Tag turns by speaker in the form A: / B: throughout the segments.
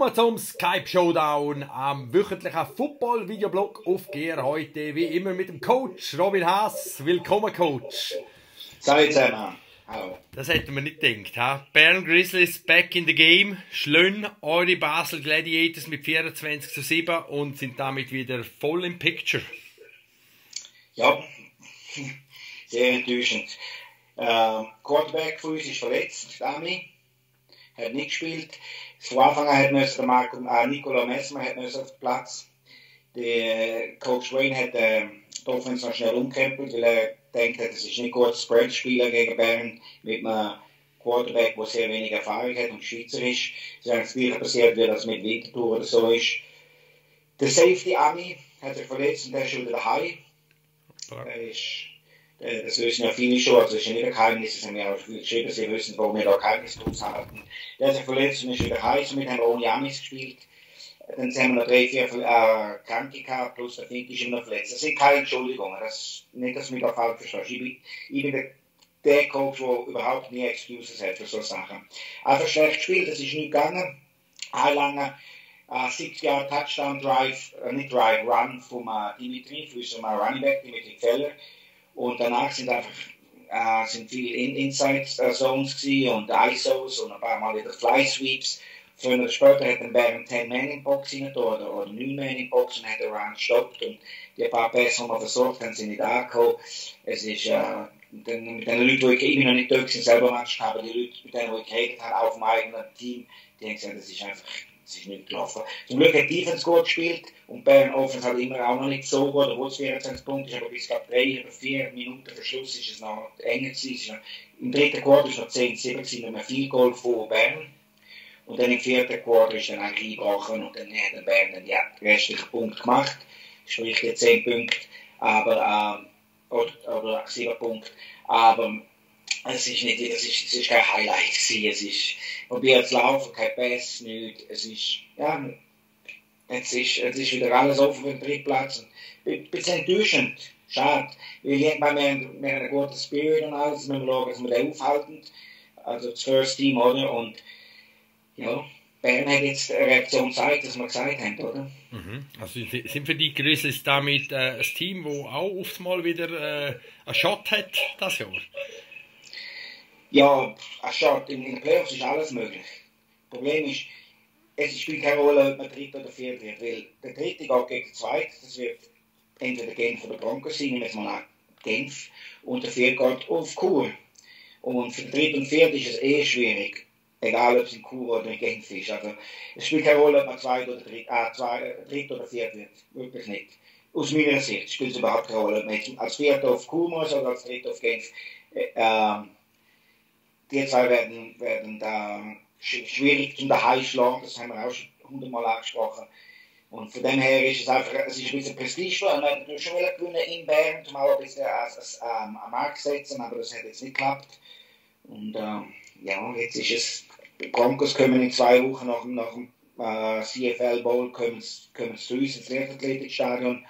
A: Willkommen zum Skype Showdown am wöchentlichen Football-Videoblog auf GR. Heute wie immer mit dem Coach Robin Haas. Willkommen, Coach.
B: Salut zusammen. Hallo.
A: Das hätten wir nicht gedacht. Ha? Bern Grizzlies back in the game. Schlön eure Basel Gladiators mit 24:7 und sind damit wieder voll im Picture.
B: Ja, sehr enttäuschend. Quarterback von uns ist verletzt, Dami. Hat nicht gespielt. Von Anfang an hat Nicola Messmer hat auf den Platz. Der Coach Wayne hat die Offense noch schnell umgekrempelt, weil er denkt, es ist nicht gut, Spread spielen gegen Bern mit einem Quarterback, der sehr wenig Erfahrung hat und Schweizer ist. Es ist das Gleiche passiert, wie das mit Winterthur oder so ist. Der Safety Ami hat sich verletzt und der ist schon wieder daheim. Das wissen ja viele schon, also das ist ja nicht ein Geheimnis, das haben wir auch viel geschrieben, sie wissen, warum wir da Geheimnis draus halten. Der hat sich verletzt und ist wieder heim, somit haben wir ohne Amis gespielt. Dann haben wir noch 3-4 Kranke gehabt, plus der Fink ist immer noch verletzt. Das sind keine Entschuldigungen, nicht, dass du mich da falsch verstehst. Ich bin der Coach, der überhaupt nie Excuses hat für solche Sachen. Einfach schlecht gespielt, das ist nicht gegangen. Ein langer 60-Yard Touchdown Run vom Dimitri, für unseren Running Back, Dimitri Feller. Und danach sind viele Inside Zones gewesen und ISOs und ein paar Mal wieder Fly Sweeps. Früher oder später hat dann Bern 10-Man in Box rein oder 9-Man in Box und hat den Run gestoppt. Und die paar Pässe, die wir versorgt haben, sind nicht angekommen. Es ist, mit den Leuten, die ich noch nicht durch sind, selber Match haben, die Leute, mit denen ich geredet habe, auf dem eigenen Team, die haben gesagt, es ist nicht gelaufen. Zum Glück hat die Defense gut gespielt und Bern Offense hat immer auch noch nicht so gut, obwohl es 24 Punkte ist, aber bis 3 oder 4 Minuten vor Schluss ist es noch enger gewesen. Im dritten Quartal war es noch 10-7, noch mehr viel Goal vor Bern. Und dann im vierten Quartal ist dann eigentlich eingebrochen und dann hat Bern dann die restlichen Punkte gemacht, sprich die 10 Punkte, oder 7 Punkte, aber es ist kein Highlight gewesen, es ist probiert zu laufen, kein Pass, nichts, es ist wieder alles offen für den Drittplatz. Ein bisschen enttäuschend, schade, weil irgendwann wir haben einen guten Spirit und alles, müssen wir schauen, dass wir den aufhalten, also das First Team, oder, und ja, Bern hat jetzt eine Reaktion gezeigt, dass wir gesagt haben, oder?
A: Also sind für die Grizzlies damit ein Team, das auch oft mal wieder einen Shot hat, das Jahr?
B: Ja, ein Shot. In den Playoffs ist alles möglich. Das Problem ist, es spielt keine Rolle, ob man Dritter oder Vierter wird, weil der Dritte geht gegen den Zweiten, das wird entweder Genf oder Broncos sein, nehmen wir jetzt mal an Genf, und der Vierte geht auf Chur. Und für den Dritten und Vierten ist es schwierig, egal ob es in Chur oder in Genf ist. Also, es spielt keine Rolle, ob man Dritter oder Vierter wird, wirklich nicht. Aus meiner Sicht spielt es überhaupt keine Rolle, ob man jetzt als Vierter auf Chur muss oder als Dritter auf Genf. Die zwei werden da schwierig zum daheim schlagen, das haben wir auch schon 100-mal angesprochen. Und von dem her ist es einfach, es ist ein bisschen Prestige, wir hätten schon gewinnen in Bern, um auch ein bisschen am Markt setzen, aber das hat jetzt nicht geklappt. Und ja, jetzt ist es, die Broncos kommen in 2 Wochen nach dem CFL Bowl, kommen zu uns ins Leichtathletikstadion.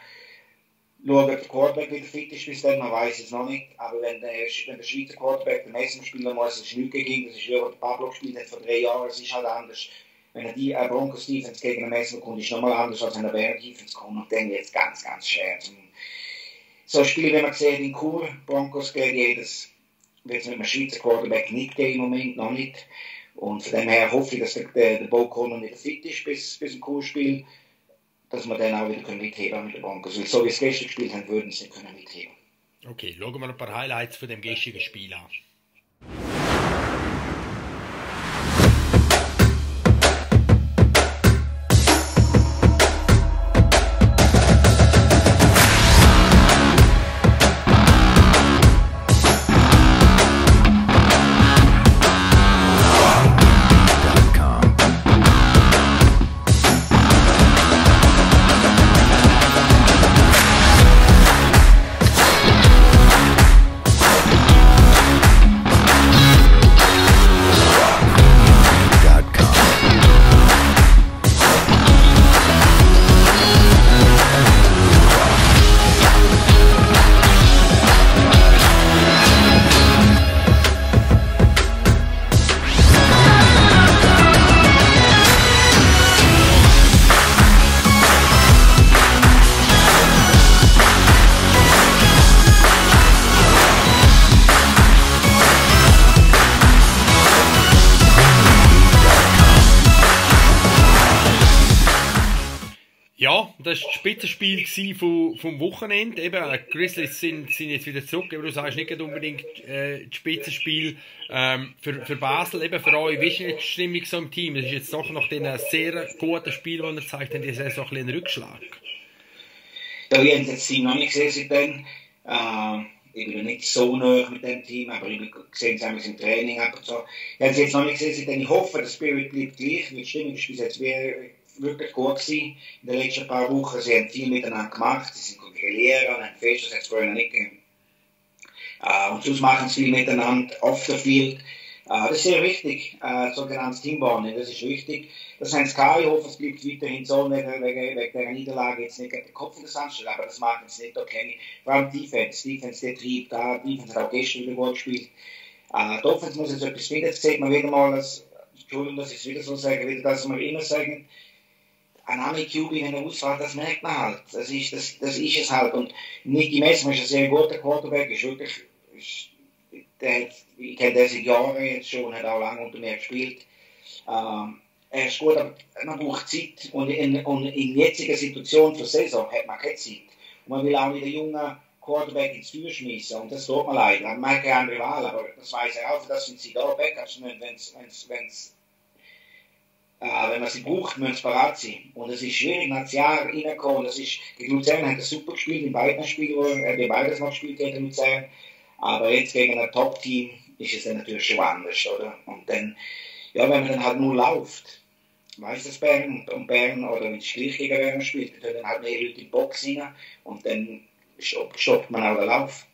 B: Schauen, ob der Quarterback wieder fit ist bis dann, man weiß es noch nicht. Aber wenn der Schweizer Quarterback den Messmer spielen muss, ist es nicht gegen. Das ist wie der Pablo gespielt hat vor 3 Jahren. Es ist halt anders. Wenn er die Broncos Defense gegen den Messmer kommt, ist es nochmal anders, als wenn der Bern Defense kommt. Und dann wird es ganz, ganz schwer. So ein Spiel, wenn man sieht in Chur, Broncos Gladiators, wird es mit einem Schweizer Quarterback nicht geben im Moment, noch nicht. Und von dem her hoffe ich, dass der Bo Coleman wieder fit ist bis im Chur-Spiel, dass wir dann auch wieder mitheben mit den Broncos. Weil so wie es gestern gespielt haben, würden sie nicht mitheben.
A: Okay, schauen wir ein paar Highlights von dem gestrigen Spiel an. Ja, das war das Spitzenspiel vom Wochenende. Eben, die Grizzlies sind jetzt wieder zurück. Aber du sagst nicht unbedingt das Spitzenspiel für Basel. Eben für euch, wie ist jetzt die Stimmung so im Team? Das ist jetzt doch nach den sehr guten Spielen, die ihr gezeigt habt, die Saison ein bisschen ein Rückschlag.
B: Ja, ich habe das Team noch nicht gesehen seitdem. Ich bin nicht so nah mit dem Team, aber ich sehe es im Training. Aber so. Ich habe es jetzt noch nicht gesehen seitdem. Ich hoffe, der Spirit bleibt gleich. Die Stimmung ist bis jetzt wirklich gut gewesen in den letzten paar Wochen. Sie haben viel miteinander gemacht, sie sind grillieren und haben fest, das hat es vorher nicht gegeben. Und sonst machen sie viel miteinander, off the field. Das ist sehr wichtig, sogenanntes Teambonding, das ist wichtig. Das haben sie gehabt, ich hoffe, es bleibt weiterhin so, wegen der Niederlage jetzt nicht den Kopf in den Sand stellen, aber das machen sie nicht, okay. Vor allem Defense, der Trieb da, Defense hat auch gestern wieder gut gespielt. Die Offense muss jetzt etwas finden, jetzt sieht man wieder mal, Entschuldigung, dass ich es wieder so sage, wieder das, was wir immer sagen, ein Ami-QB in einer Ausfahrt, das merkt man halt. Das ist es halt. Und Nicky Messmer ist ein sehr guter Quarterback, ist wirklich, ich kenne den seit Jahren jetzt schon, hat auch lange unter mir gespielt. Er ist gut, aber man braucht Zeit. Und in jetziger Situation für Saison hat man keine Zeit. Und man will auch nicht den jungen Quarterback ins Feuer schmeißen. Und das tut man leider. Man hat keine andere Wahl, aber das weiß er auch. Das sind sie da, Backups, wenn man sie braucht, müssen sie parat sein. Und es ist schwierig, nach Jahr reinzukommen. Gegen Luzern hat er super gespielt, in beiden Spielen, wo er beides noch gespielt gegen Luzern. Aber jetzt gegen ein Top-Team ist es dann natürlich schon anders, oder? Und dann, ja, wenn man dann halt nur läuft, weiss das Bern und Bern, oder wenn es gleich gegen Bern spielt, dann halt mehr Leute in die Box rein und dann stoppt man auch den Lauf.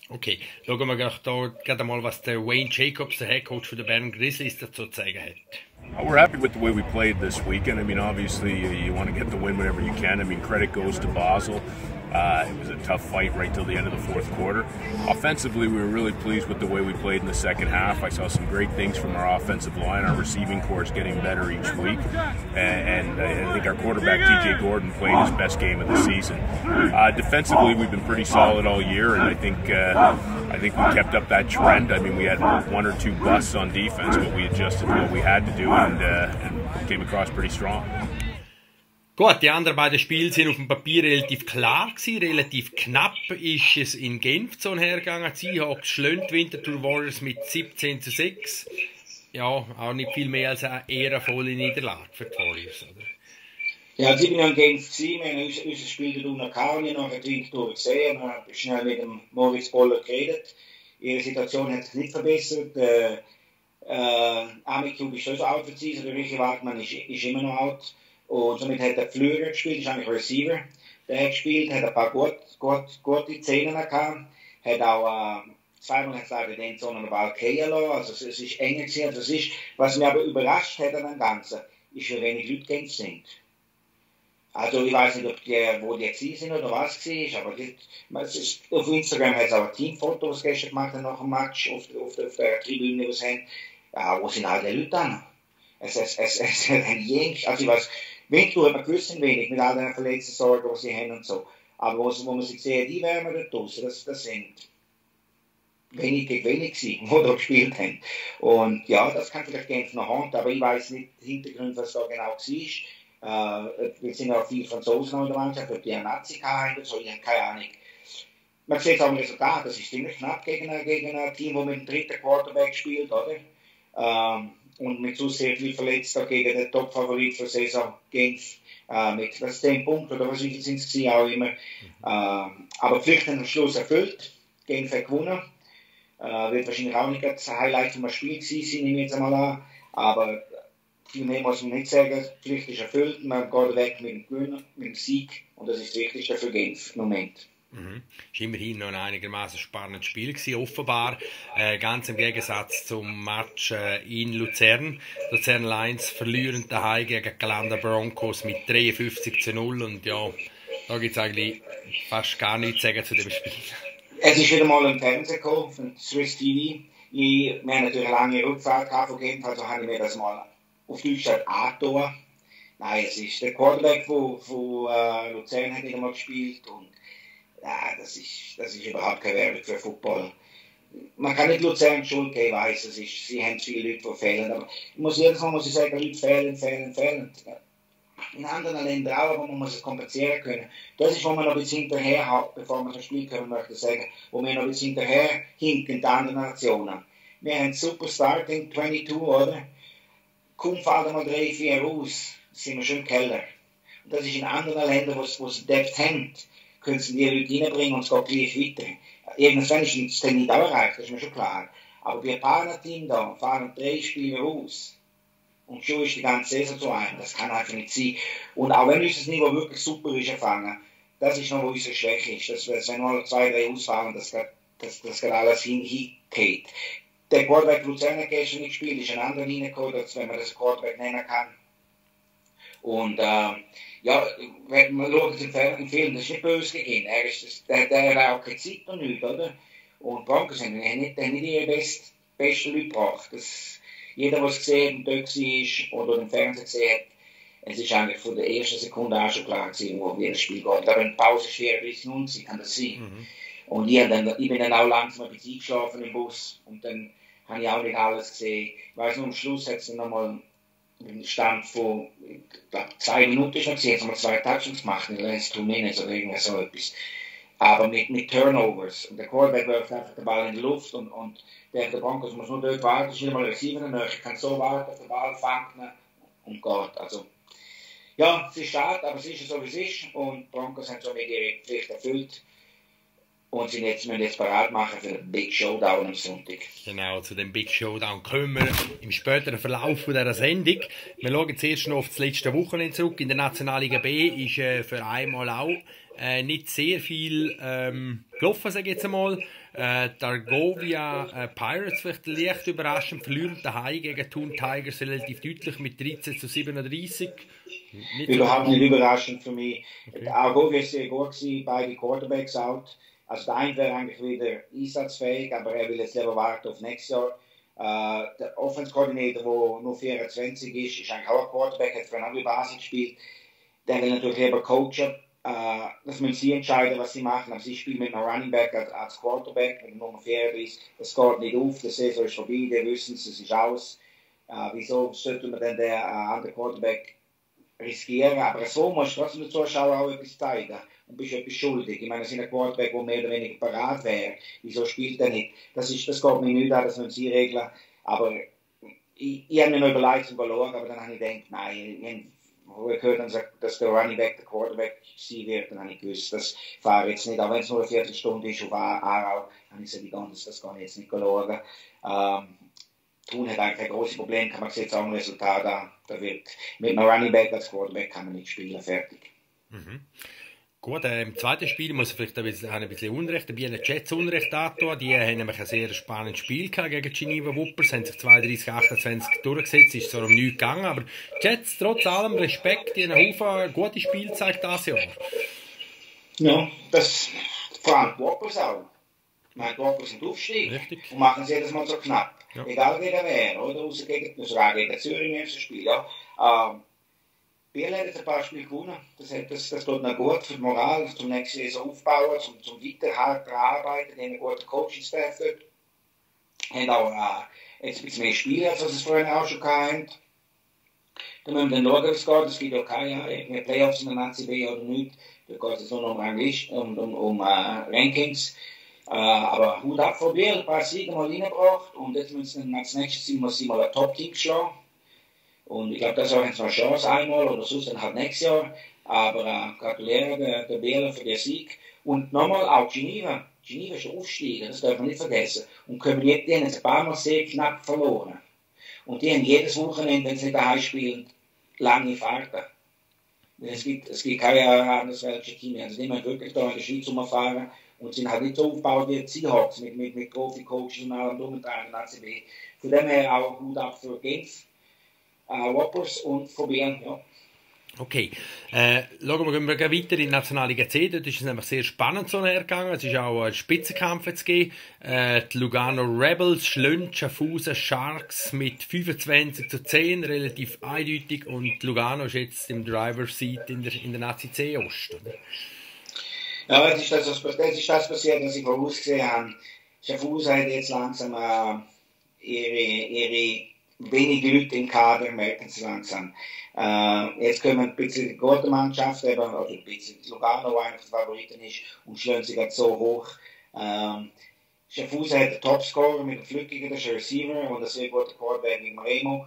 A: Okay, schauen wir gerade mal, was der Wayne Jacobs, der Headcoach für die Bern Grizzlies, dazu zu sagen hat.
C: We're happy with the way we played this weekend. I mean, obviously, you want to get the win whenever you can. I mean, credit goes to Basel. It was a tough fight right till the end of the fourth quarter. Offensively, we were really pleased with the way we played in the second half. I saw some great things from our offensive line. Our receiving corps is getting better each week. And I think our quarterback, TJ Gordon, played his best game of the season. Defensively, we've been pretty solid all year, and I think we kept up that trend. I mean, we had one or two busts on defense, but we adjusted to what we had to do and came across pretty strong.
A: Gut, die anderen beiden Spiele sind auf dem Papier relativ klar gewesen, relativ knapp ist es in Genf so hergegangen. Die Seahawks schlönt die Winterthur Warriors mit 17:6. Ja, auch nicht viel mehr als eine ehrenvolle Niederlage für die Warriors, oder?
B: Ja, ich bin ja in Genf gewesen, wir haben unser Spiel dort unten gehabt, ich habe die Winterthur gesehen, wir haben schnell mit dem Moritz Boller geredet. Ihre Situation hat sich nicht verbessert. Amikub ist schon so out für sie, der Richie Wagner ist immer noch out. Und somit hat der Flüger gespielt, ist eigentlich Receiver. Der hat gespielt, hat ein paar gute Szenen gehabt. Hat auch zweimal hat leider den so einen Ball fallen lassen. Also es ist enger gewesen. Also was mich aber überrascht hat an dem Ganzen, ist, wie wenig Leute Genf sind. Also ich weiß nicht, wo die gewesen sind oder was war, aber auf Instagram hat es auch ein Teamfoto, das gestern gemacht hat nach dem Match, auf der Tribüne, was haben. Wo sind all die Leute dann? Es hat ein Jens, also ich weiß, Winterthur hat man gewissen wenig mit all den verletzten Sorgen, die sie haben und so. Aber wo man sie sieht, die wärmen dort draussen, das sind wenig gegen wenig gewesen, die da gespielt haben. Und ja, das kann vielleicht Genf noch haben, aber ich weiß nicht den Hintergrund, was da genau war. Wir sind auch viele Franzosen in der Mannschaft, ob die einen Nazi haben oder so, ich habe keine Ahnung. Man sieht auch im Resultat, das ist ziemlich knapp gegen ein Team, das mit dem dritten Quarterback spielt, oder? Und mit so sehr viel Verletzter gegen den Top-Favorit für Saison Genf mit 10 Punkten oder was sind es auch immer. Aber Pflicht am Schluss erfüllt. Genf hat gewonnen. Wird wahrscheinlich auch nicht das Highlight vom Spiel gewesen sein, nehme ich jetzt einmal an. Aber viel mehr muss man nicht sagen. Pflicht ist erfüllt. Man geht weg mit dem Gewinn, mit dem Sieg. Und das ist das Wichtigste für Genf im Moment.
A: Es war immerhin noch ein einigermaßen spannendes Spiel gewesen, offenbar. Ganz im Gegensatz zum Match in Luzern. Luzern Lions verlieren daheim gegen Calanda Broncos mit 53:0 und ja, da gibt es eigentlich fast gar nichts zu sagen zu dem Spiel.
B: Es ist wieder mal im Fernsehen gekommen, von Swiss TV. Wir haben natürlich eine lange Rückfahrt von Genf, also habe ich mir das mal auf Deutschland angetan. Nein, es ist der Quarterback von Luzern hat wieder mal gespielt und ja, das ist überhaupt keine Werbung für Football. Man kann nicht Luzern Schuld geben, ich weiss, sie haben viele Leute, die fehlen, aber jedes Mal muss ich sagen, Leute fehlen. in anderen Ländern auch, aber man muss es kompensieren können. Das ist, wo man noch ein bisschen hinterher hat, bevor man zum Spiel kommen möchte sagen, wo wir noch ein bisschen hinterher hinken, die anderen Nationen. Wir haben super Starting 22, oder? Kaum fallen wir 3, 4 aus, sind wir schon im Keller. Und das ist in anderen Ländern, wo sie Depth haben, können sie die Leute reinbringen und es geht gleich weiter. Irgendwann ist es dann nicht auch erreicht, das ist mir schon klar. Aber bei ein paar Teams da fahren 3 Spieler aus. Und schon ist die ganze Saison zu einem. Das kann einfach nicht sein. Und auch wenn unser Niveau wirklich super ist, erfangen, das ist noch, wo unsere Schwäche ist. Dass wenn nur 2, 3 ausfallen, das geht alles hingeht. Der Quarterback Luzern hat gestern nicht gespielt, ist ein anderer reingekommen, wenn man das Quarterback nennen kann. Und ja, wenn man schaut im Film, das ist nicht böse gegen ihn. Der hat auch keine Zeit noch nicht, oder? Und Broncos haben nicht ihre besten Leute gebracht. Jeder, der es gesehen dort war oder im Fernsehen gesehen hat, es ist eigentlich von der ersten Sekunde an schon klar gewesen, wo wie das Spiel geht. Aber in der Pause ist 34-0, kann das sein. Mhm. Und ich bin dann auch langsam ein bisschen eingeschlafen im Bus und dann habe ich auch nicht alles gesehen. Ich weiss nur, am Schluss hat es dann nochmal einen Stand von, ich glaube, 2 Minuten schon gesehen, jetzt haben wir 2 Touchdowns gemacht in den letzten 2 Minuten oder irgendwas so etwas. Aber mit Turnovers. Und der Quarterback wirft einfach den Ball in die Luft und der Broncos muss nur dort warten, ist nicht mal Receiver in der Nähe, kann so warten, der Ball fangen und geht. Also, ja, es ist schade, aber es ist so, wie es ist. Und die Broncos haben somit ihre Pflicht erfüllt. Und sie müssen jetzt bereit machen für den Big Showdown am Sonntag.
A: Genau, zu dem Big Showdown kommen wir im späteren Verlauf dieser Sendung. Wir schauen zuerst noch auf das letzte Wochenende zurück. In der Nationalliga B ist für einmal auch nicht sehr viel gelaufen, sage ich jetzt einmal. Die Argovia Pirates, vielleicht leicht überraschend, verlieren daheim gegen Thun Tigers relativ deutlich mit 13-37.
B: Überhaupt nicht überraschend für mich. Okay. Argovia war sehr gut gewesen, beide Quarterbacks out. Also der eine wäre eigentlich wieder einsatzfähig, aber er will jetzt lieber warten auf nächstes Jahr. Der Offense-Koordinator, der nur 24 ist eigentlich auch ein Quarterback, hat für eine andere Basis gespielt. Der will natürlich lieber coachen. Das müssen sie entscheiden, was sie machen. Aber sie spielen mit einem Running Back als Quarterback, mit Nummer 34. Das geht nicht auf, die Saison ist vorbei, die wissen es, ist aus. Wieso sollte man dann den anderen Quarterback riskieren? Aber so musst du trotzdem den Zuschauern auch etwas zeigen. Und bist etwas schuldig. Ich meine, es ist ein Quarterback, der mehr oder weniger parat wäre. Wieso spielt er nicht? Das geht mir nicht an, das müssen sie regeln. Aber ich habe mir noch überlegt zum verloren, aber dann habe ich gedacht, nein, wo ich gehört habe, dass der Running Back der Quarterback sein wird, dann habe ich gewusst, das fahre ich jetzt nicht. Auch wenn es nur eine Viertelstunde ist auf Aarau, habe ich gesagt, das kann ich jetzt nicht schauen. Thun hat eigentlich ein großes Problem, kann man jetzt auch ein Resultat an. Da wird mit einem Running Back als Quarterback kann man nicht spielen, fertig.
A: Mhm. Gut, im zweiten Spiel muss ich vielleicht ein bisschen Unrecht, die Bienen Jets Unrecht antun. Die haben nämlich ein sehr spannendes Spiel gehabt gegen die Geneva Whoopers, haben sich 32-28 durchgesetzt, ist zwar um nichts gegangen, aber die Jets, trotz allem Respekt, die haben einen Haufen gute Spiele gezeigt dieses Jahr.
B: Ja, das vor allem die Whoopers auch. Die Whoopers sind aufsteigen und machen es jedes Mal so knapp. Ja. Egal gegen wer, oder? Sogar gegen Zürich im ersten Spiel, ja. Biel hat jetzt ein paar Spiele gewonnen. Das tut noch gut für die Moral, zum nächsten Saison aufbauen, zum weiter hart arbeiten. Die haben einen guten Coaching-Staff dort. Haben auch jetzt ein bisschen mehr Spiele, als es vorhin auch schon hatten. Dann müssen wir dann schauen, wie es geht. Es gibt auch keine Playoffs in der Nazi B oder nicht. Da geht es nur noch um Rankings. Aber Hut ab von Biel, ein paar Siege mal reingebracht. Und jetzt müssen wir als nächstes sie mal ein Top-Team schlagen. Und ich glaube, das haben wir eine Chance einmal oder sonst dann halt nächstes Jahr. Aber gratuliere der Bären für den Sieg. Und nochmal auch Geneva. Geneva ist der Aufsteiger, das darf man nicht vergessen. Und die haben ein paar Mal sehr knapp verloren. Und die haben jedes Wochenende, wenn sie daheim spielen, lange Fahrten. Es gibt keine anderes welche Team. Also die haben wirklich da in der Schweiz rumfahren und sind halt nicht so aufgebaut wie die Seahawks mit Profi-Coaches und allem drum und dran in der ACB. Von dem her auch Hut ab für Genf. Whoppers und probieren, ja.
A: Okay, schauen wir weiter in die Nationalliga C. Dort ist es nämlich sehr spannend so hergegangen. Es ist auch ein Spitzenkampf jetzt gegeben. Die Lugano Rebels schlönt Schaffhausen Sharks mit 25-10, relativ eindeutig. Und Lugano ist jetzt im Driver's Seat in der Nazi C Ost.
B: Ja, das ist das passiert, was ich vorausgesehen habe. Schaffhausen hat jetzt langsam ihre wenig Leute im Kader, merken sie langsam. Jetzt kommen ein bisschen die gute Mannschaft, oder ein bisschen Lugano, der einer der Favoriten ist, und schlagen sie gerade so hoch. Schaffhausen hat den Topscorer mit dem Flückigen, der Receiver, und ein sehr guter Quarterback mit Remo.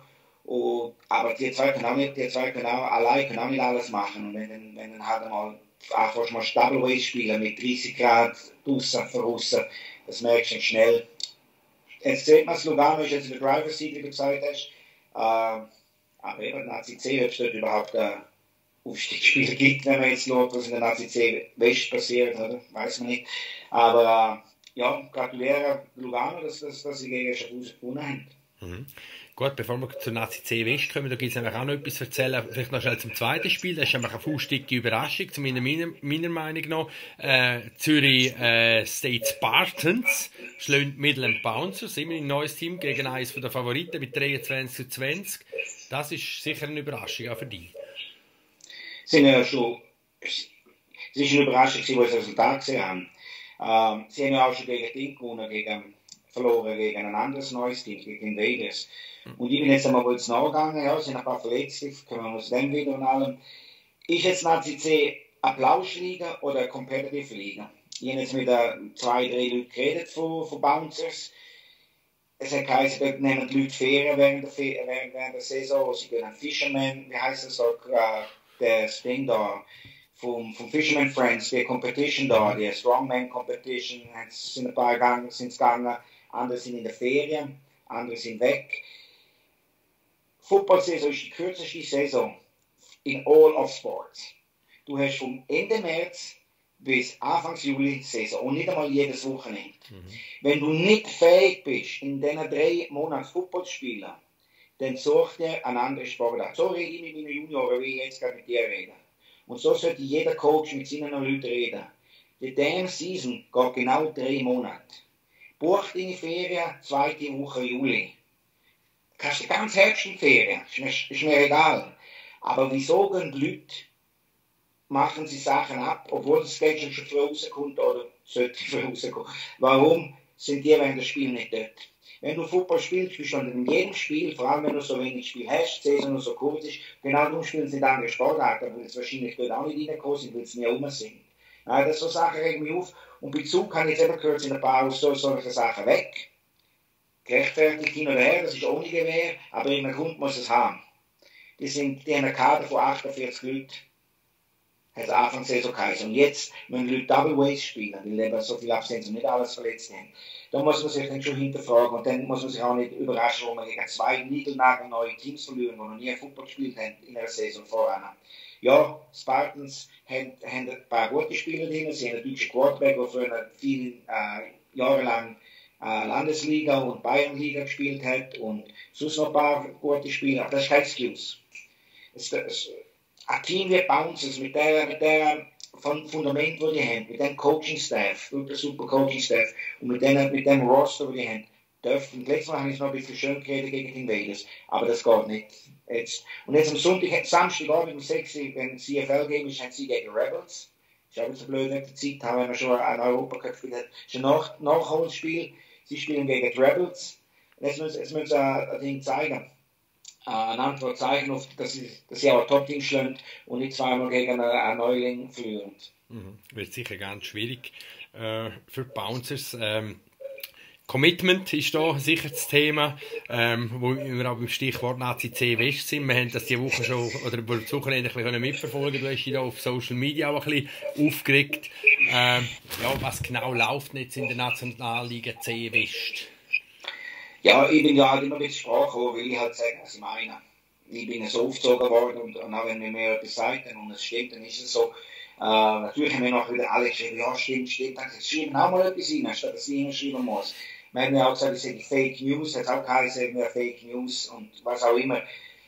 B: Aber die zwei können auch nicht alles machen. Und wenn dann halt mal einfach mal Double Ways spielen mit 30 Grad draussen, voraus, das merkst du schnell. Jetzt sieht man, Lugano ist jetzt in der Driver's Seat, wie du gesagt hast. Aber eben, Nazi C, ob es dort überhaupt ein Aufstiegsspiel gibt, wenn man jetzt schaut, was in der Nazi C West passiert, oder? Weiß man nicht. Aber ja, gratuliere Lugano, dass sie gegen Schaffhausen gewonnen haben.
A: Mhm. Gut, bevor wir zur Nazi C West kommen, da gibt es nämlich auch noch etwas zu erzählen. Vielleicht noch schnell zum zweiten Spiel. Das ist einfach eine faustdicke Überraschung, zumindest meiner Meinung nach. Zürich State Spartans schlägt Midland Bouncers, immer ein neues Team, gegen eines der Favoriten mit 23:20. Das ist sicher eine Überraschung auch für dich.
B: Es ist eine Überraschung, als sie das Resultat gesehen haben. Sie haben ja auch schon gegen Team gewonnen, verloren gegen ein anderes neues Team, gegen Raiders. Und ich bin jetzt einmal kurz nachgegangen, ja, sind ein paar Verletzte, können wir uns dann wieder und allem. Ist jetzt Nazi C eine Plauschliga oder eine Competitive Liga? Ich habe jetzt mit 2-3 Leuten geredet von Bouncers. Es hat geheißen, dort nehmen die Leute Ferien während der Saison, sie gehen an Fisherman, wie heisst das so, das Ding da, vom Fisherman Friends, die Competition da, die Strongman Competition, sind ein paar gegangen, andere sind in der Ferien, andere sind weg. Football-Saison ist die kürzeste Saison in all of sports. Du hast vom Ende März bis Anfang Juli Saison und nicht einmal jedes Wochenende. Wenn du nicht fähig bist, in diesen 3 Monaten Football zu spielen, dann such dir eine andere Sportart. So rede ich mit meinen Junioren, wie ich jetzt gerade mit dir rede. Und so sollte jeder Coach mit seinen Leuten reden. Die Damn Season geht genau 3 Monate. Buch deine Ferien, 2. Woche Juli. Du kannst die ganze Herbst in Ferien, ist mir egal. Aber wieso gehen die Leute, machen sie Sachen ab, obwohl das Geld schon früh rauskommt oder sollte früh rauskommen? Warum sind die während des Spiels nicht dort? Wenn du Fußball spielst, bist du in jedem Spiel, vor allem wenn du so wenig Spiel hast, die Saison nur so kurz ist, genau darum spielen sie andere Sportarten, weil es wahrscheinlich dort auch nicht reingekommen sind, weil es nie rum sind. Das so Sachen regen mich auf. Und bei Zug habe ich jetzt eben gehört, sind ein paar aus solche Sachen weg. Gerechtfertigt hin oder her, das ist ohne Gewehr, aber in einem Grund muss es haben. Die haben einen Kader von 48 Leuten. Hat Anfang der Saison geheißen. Und jetzt, wenn die Leute Double Ways spielen, weil eben so viele Absenzen und nicht alles verletzt haben, dann muss man sich dann schon hinterfragen und dann muss man sich auch nicht überraschen, wo man gegen 2 niegelnagelneue Teams verlieren, die noch nie Fußball gespielt haben in einer Saison voran. Ja, Spartans haben ein paar gute Spieler drin, sie haben einen deutschen Quarterback, der früher viele Jahre lang Landesliga und Bayernliga gespielt hat und sonst noch ein paar gute Spieler, aber das ist kein Excuse. Ein Team wie Bouncers mit der Fundament, das die haben, mit dem Coaching-Staff, der super Coaching-Staff und mit dem Roster, das die haben, dürfen. Letztes Mal habe ich es noch ein bisschen schön geredet gegen die Raiders, aber das geht nicht. Und jetzt am Samstagabend um 6 Uhr, wenn es CFL-Game ist, haben sie gegen Rebels. Das ist auch so blöd, wenn die Zeit haben, wenn man schon einen Europacup gespielt hat. Das ist ein Nachholspiel. Sie spielen gegen die Rebels. Jetzt müssen sie ein Ding zeigen. Eine Antwort zeigen, auf, dass sie auch ein Top-Team schlagen und nicht zweimal gegen einen Neuling führen.
A: Wird sicher ganz schwierig für die Bouncers. Commitment ist da sicher das Thema, wo wir auch beim Stichwort Nazi C West sind. Wir haben das die Woche schon, oder über das Wochenende ein bisschen mitverfolgen. Du hast dich da auf Social Media auch ein bisschen aufgeregt. Ja, was genau läuft jetzt in der Nationalliga C West?
B: Ja, ich bin ja halt immer ein bisschen Sprache, weil ich halt sage, was ich meine. Ich bin so aufgezogen worden und auch wenn mir etwas sagt und es stimmt, dann ist es so. Natürlich haben wir noch wieder alle geschrieben, ja stimmt, dann schreiben auch mal etwas rein, statt dass ich immer schreiben muss. Wir haben ja auch gesagt, ich sage Fake News, hat es auch geheißen, Fake News und was auch immer.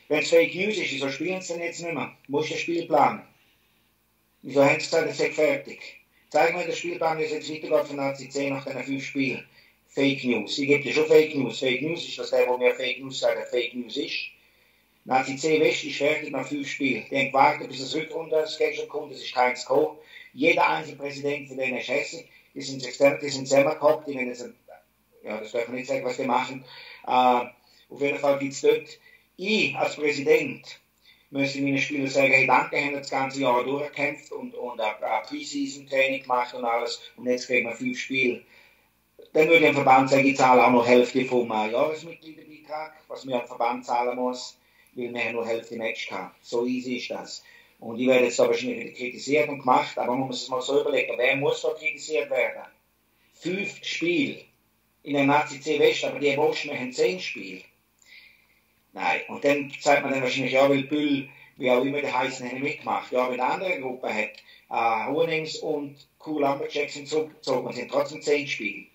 B: Wenn es Fake News ist, wieso spielen sie denn jetzt nicht mehr? Du musst den Spielplan. Wieso haben sie gesagt, es ist fertig? Zeig mir den Spielplan, wie es jetzt weitergeht von Nazi C nach diesen 5 Spielen. Fake News. Ich gebe dir schon Fake News. Fake News ist, dass der mir Fake News sagt, Fake News ist. Nazi C West ist fertig nach 5 Spielen. Die haben gewartet, bis das Rückrunde-Schedule kommt, das ist keins gekommen. Jeder einzelne Präsident von denen ist hässlich. Die sind zusammengehabt, die werden jetzt, ja, das darf man nicht sagen, was die machen. Auf jeden Fall gibt es dort, ich als Präsident müsste meinen Spielern sagen, hey, danke, haben das ganze Jahr durchgekämpft und ein Pre-Season-Training gemacht und alles und jetzt kriegen wir 5 Spiele. Dann würde ich dem Verband sagen, ich zahle auch noch Hälfte vom Jahresmitgliederbeitrag, was mir am Verband zahlen muss, weil wir nur Hälfte Match gehabt. So easy ist das. Und ich werde jetzt da wahrscheinlich wieder kritisiert und gemacht, aber man muss es mal so überlegen, wer muss da kritisiert werden? 5 Spiele in der Nazi-C West, aber die Boschen haben 10 Spiele. Nein, und dann sagt man dann wahrscheinlich, ja, weil Büll, wie auch immer der heißen, haben mitgemacht. Ja, weil eine andere Gruppe hat Honings und Lumberjacks zurückgezogen und sind trotzdem 10 Spiele.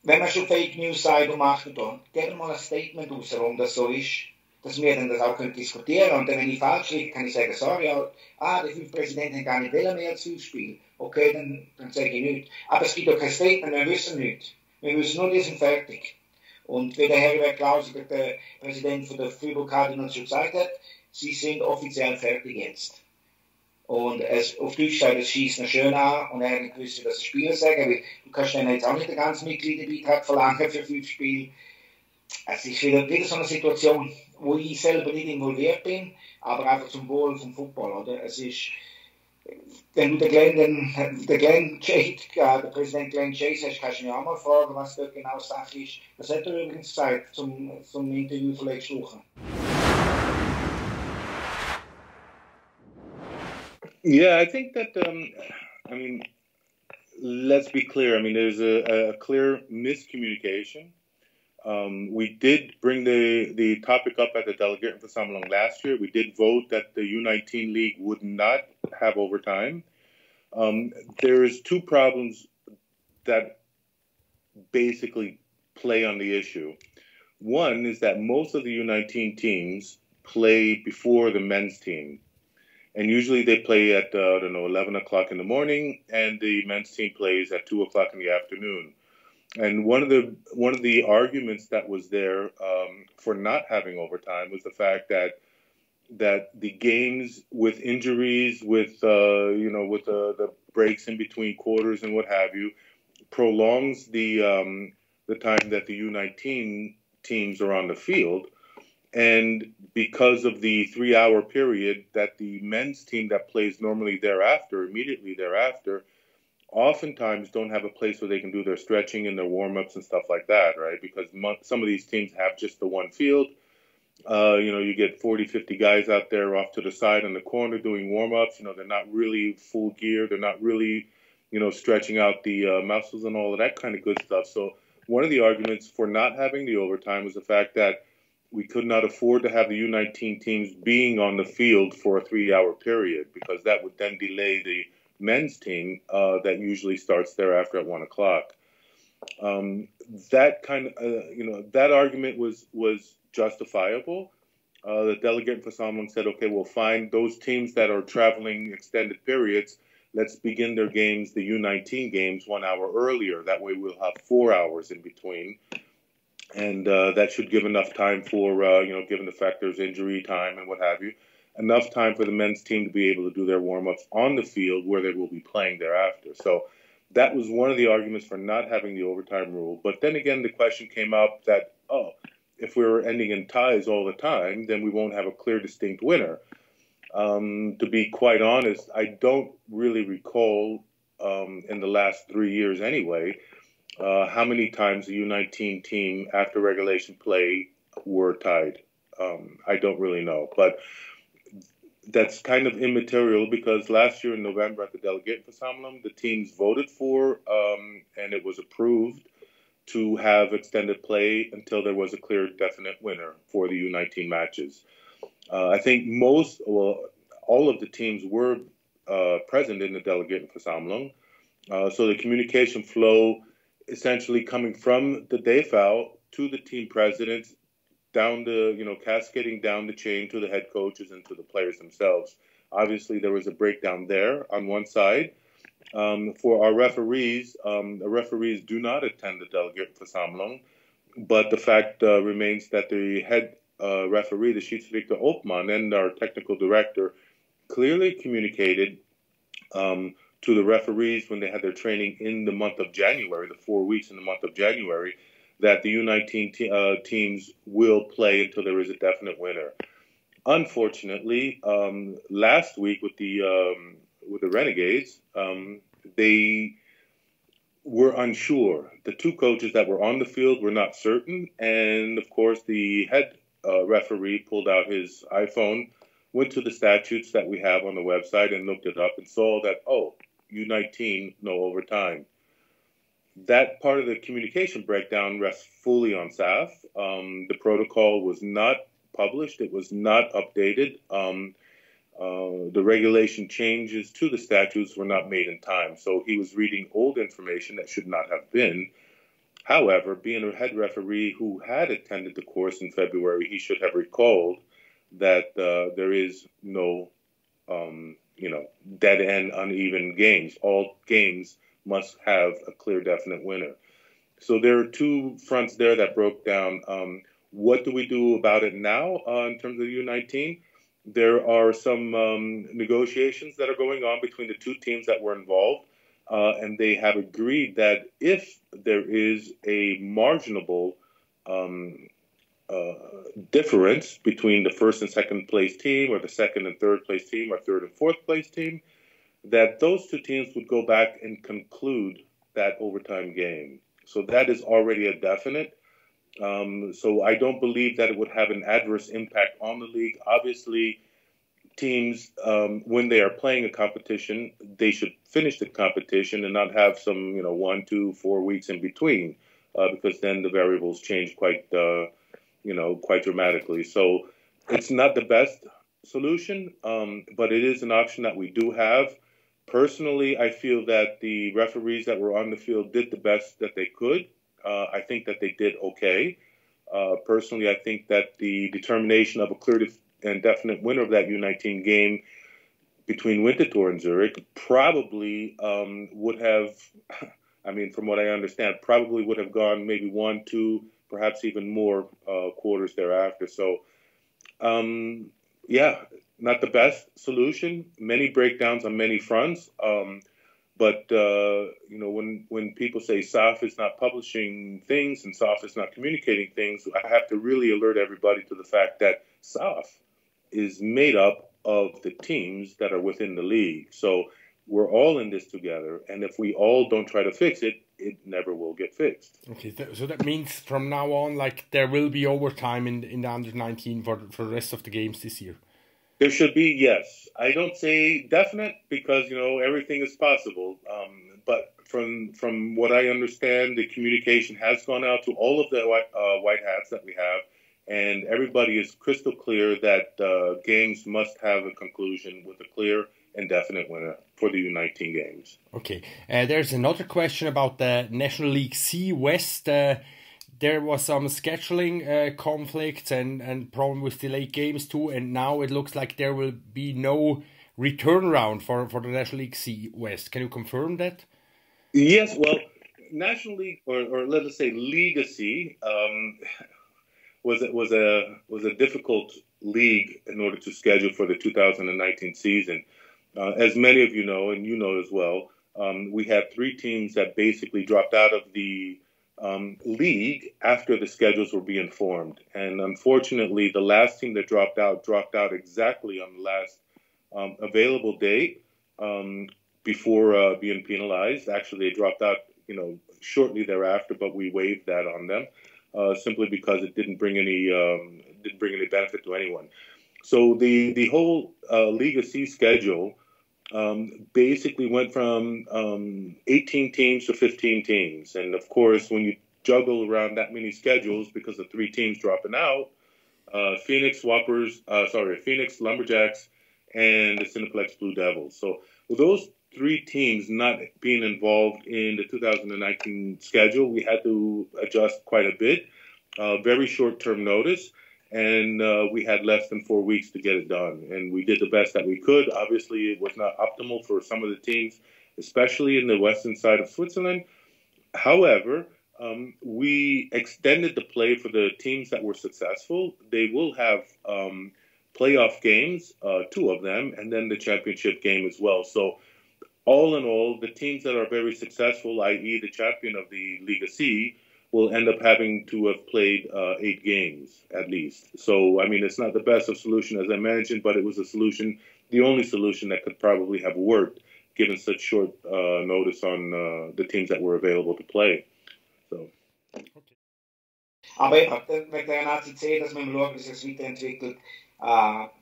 B: Wenn man schon Fake News sagt und macht, dann geben mal ein Statement raus, warum das so ist, dass wir dann das auch diskutieren können. Und dann, wenn ich falsch liege, kann ich sagen, sorry, die 5 Präsidenten haben gar nicht mehr als 5 Spiele. Okay, dann sage ich nichts. Aber es gibt doch kein Statement, wir wissen nichts. Wir wissen nur, die sind fertig. Und wie der Herr Klauser, der Präsident von der FIBO-Karte schon gesagt hat, sie sind offiziell fertig jetzt. Und auf Deutsch sagt es schießt noch schön an und er hat nicht gewusst, dass Spieler sagen, weil du kannst dann jetzt auch nicht den ganzen Mitgliederbeitrag verlangen für 5 Spiele. Es ist wieder so eine Situation, wo ich selber nicht involviert bin, aber einfach zum Wohl vom Football, oder? Es ist, wenn du der Präsident Glenn Chase hast, kannst du mich auch mal fragen, was dort genau Sache ist. Das hat er übrigens gesagt zum Interview von letzter Woche.
D: Yeah, I think that, let's be clear. There's a clear miscommunication. We did bring the topic up at the Delegatenversammlung last year. We did vote that the U19 League would not have overtime. There's 2 problems that basically play on the issue. One is that most of the U19 teams play before the men's team. And usually they play at, 11 o'clock in the morning, and the men's team plays at 2 o'clock in the afternoon. And one of the arguments that was there for not having overtime was the fact that the games with injuries, with the breaks in between quarters and what have you, prolongs the time that the U19 teams are on the field. And because of the 3-hour period that the men's team that plays normally immediately thereafter, oftentimes don't have a place where they can do their stretching and their warm-ups and stuff like that, right? Because some of these teams have just the one field. You get 40, 50 guys out there off to the side in the corner doing warm-ups. They're not really full gear. They're not really, stretching out the muscles and all of that kind of good stuff. So one of the arguments for not having the overtime was the fact that we could not afford to have the U19 teams being on the field for a 3-hour period, because that would then delay the men's team that usually starts thereafter at 1 o'clock. That argument was justifiable. The Delegatenversammlung said, okay, we'll find those teams that are traveling extended periods. Let's begin their games, the U19 games, 1 hour earlier. That way we'll have 4 hours in between. And that should give enough time for, given the fact there's injury time and what have you, enough time for the men's team to be able to do their warm-ups on the field where they will be playing thereafter. So that was one of the arguments for not having the overtime rule. But then again, the question came up that, if we're ending in ties all the time, then we won't have a clear, distinct winner. To be quite honest, I don't really recall in the last 3 years anyway, how many times the U19 team after regulation play were tied. I don't really know, but that's kind of immaterial, because last year in November at the Delegatenversammlung, the teams voted for and it was approved to have extended play until there was a clear, definite winner for the U19 matches. I think all of the teams were present in the Delegatenversammlung, so the communication flow essentially coming from the DFL to the team presidents, down the, cascading down the chain to the head coaches and to the players themselves. Obviously, there was a breakdown there on one side. For our referees, the referees do not attend the Delegatenversammlung, but the fact remains that the head referee, the Schiedsrichter Opman, and our technical director clearly communicated to the referees when they had their training in the month of January, the 4 weeks in the month of January, that the U19 teams will play until there is a definite winner. Unfortunately, last week with the Renegades, they were unsure. The two coaches that were on the field were not certain, and of course the head referee pulled out his iPhone, went to the statutes that we have on the website and looked it up and saw that, oh, U19, no overtime. That part of the communication breakdown rests fully on SAF. The protocol was not published. It was not updated. The regulation changes to the statutes were not made in time. So he was reading old information that should not have been. However, being a head referee who had attended the course in February, he should have recalled that there is no, dead end, uneven games. All games must have a clear, definite winner. So there are two fronts there that broke down. What do we do about it now in terms of U19? There are some negotiations that are going on between the two teams that were involved, and they have agreed that if there is a marginable difference between the first and second place team, or the second and third place team, or third and fourth place team, that those two teams would go back and conclude that overtime game. So that is already a definite. So I don't believe that it would have an adverse impact on the league. Obviously, teams, when they are playing a competition, they should finish the competition and not have some, 1, 2, 4 weeks in between, because then the variables change quite dramatically. So it's not the best solution, but it is an option that we do have. Personally, I feel that the referees that were on the field did the best that they could. I think that they did okay. Personally, I think that the determination of a clear and definite winner of that U19 game between Winterthur and Zurich probably would have, from what I understand, probably would have gone maybe 1, 2, perhaps even more quarters thereafter. So, not the best solution. Many breakdowns on many fronts. But when people say SAF is not publishing things and SAF is not communicating things, I have to really alert everybody to the fact that SAF is made up of the teams that are within the league. So we're all in this together, and if we all don't try to fix it, it never will get fixed.
A: Okay, so that means from now on, there will be overtime in the under-19 for the rest of the games this year.
D: There should be, yes. I don't say definite because, everything is possible. But from what I understand, the communication has gone out to all of the white hats that we have, and everybody is crystal clear that games must have a conclusion with a clear and definite winner for the U19 games.
A: Okay. There's another question about the National League C West. There was some scheduling conflicts and problem with delayed games too, and now it looks like there will be no return round for the National League C West. Can you confirm that?
D: Yes, well, National League, or let us say Liga C, was a difficult league in order to schedule for the 2019 season. As many of you know, and you know as well, we had 3 teams that basically dropped out of the league after the schedules were being formed. And unfortunately, the last team that dropped out exactly on the last available date before being penalized. Actually, they dropped out, shortly thereafter, but we waived that on them simply because it didn't bring any benefit to anyone. So the whole Liga C schedule basically went from 18 teams to 15 teams. And of course, when you juggle around that many schedules because of 3 teams dropping out, Phoenix Lumberjacks and the Cineplex Blue Devils. So with those 3 teams not being involved in the 2019 schedule, we had to adjust quite a bit, very short-term notice. And we had less than 4 weeks to get it done. And we did the best that we could. Obviously, it was not optimal for some of the teams, especially in the western side of Switzerland. However, we extended the play for the teams that were successful. They will have playoff games, 2 of them, and then the championship game as well. So all in all, the teams that are very successful, i.e. the champion of the Liga C, will end up having to have played 8 games at least. So, I mean, it's not the best of solution, as I mentioned, but it was a solution, the only solution that could probably have worked, given such short notice on the teams that were available to play. So.
B: Aber eben, wegen der NACC, dass wir mal schauen, wie sich das weiterentwickelt.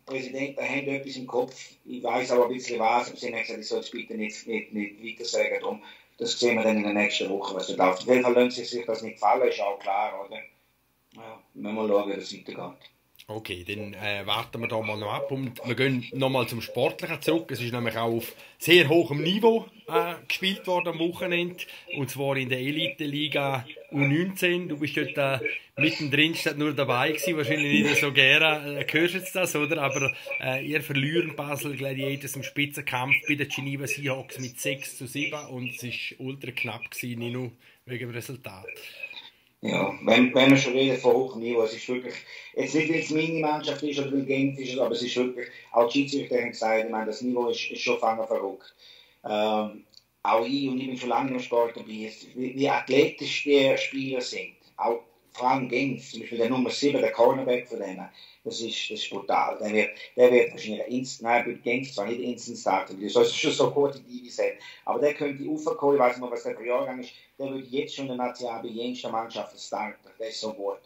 B: Präsidenten haben etwas im Kopf. Ich weiß auch ein bisschen was, aber sie haben gesagt, ich soll es bitte nicht weiter sagen. Darum, das sehen wir dann in der nächsten Woche, was da läuft. Auf jeden Fall lassen sich das nicht gefallen, ist auch klar, oder? Ja, wir mal schauen, wie das weitergeht.
A: Okay, dann warten wir da mal noch ab und wir gehen nochmal zum Sportlichen zurück. Es ist nämlich auch auf sehr hohem Niveau gespielt worden am Wochenende, und zwar in der Elite-Liga U19. Du bist dort mittendrin, statt nur dabei gewesen, wahrscheinlich nicht so gerne, hörst jetzt das, oder? Aber ihr verlieren Basel Gladiators im Spitzenkampf bei den Geneva Seahawks mit 6:7 und es war ultra knapp gewesen, nicht nur wegen dem Resultat.
B: Ja, wenn wir schon reden von hohem Niveau, es ist wirklich, jetzt nicht, weil es meine Mannschaft ist oder weil Genf ist, aber es ist wirklich, auch die Schiedsrichter haben gesagt, ich meine, das Niveau ist schon verrückt. Auch ich, und ich bin schon lange im Sport dabei, wie athletisch die Spieler sind. Auch vor allem Genf, zum Beispiel der Nummer 7, der Cornerback von denen, das ist brutal. Der wird wahrscheinlich bei Genf zwar nicht instant starten, weil das schon so gute Divis haben, aber der könnte aufkommen, ich weiß nicht, was der für Jahrgang ist, der würde jetzt schon in der National bei jeder Mannschaft starten, der ist so gut.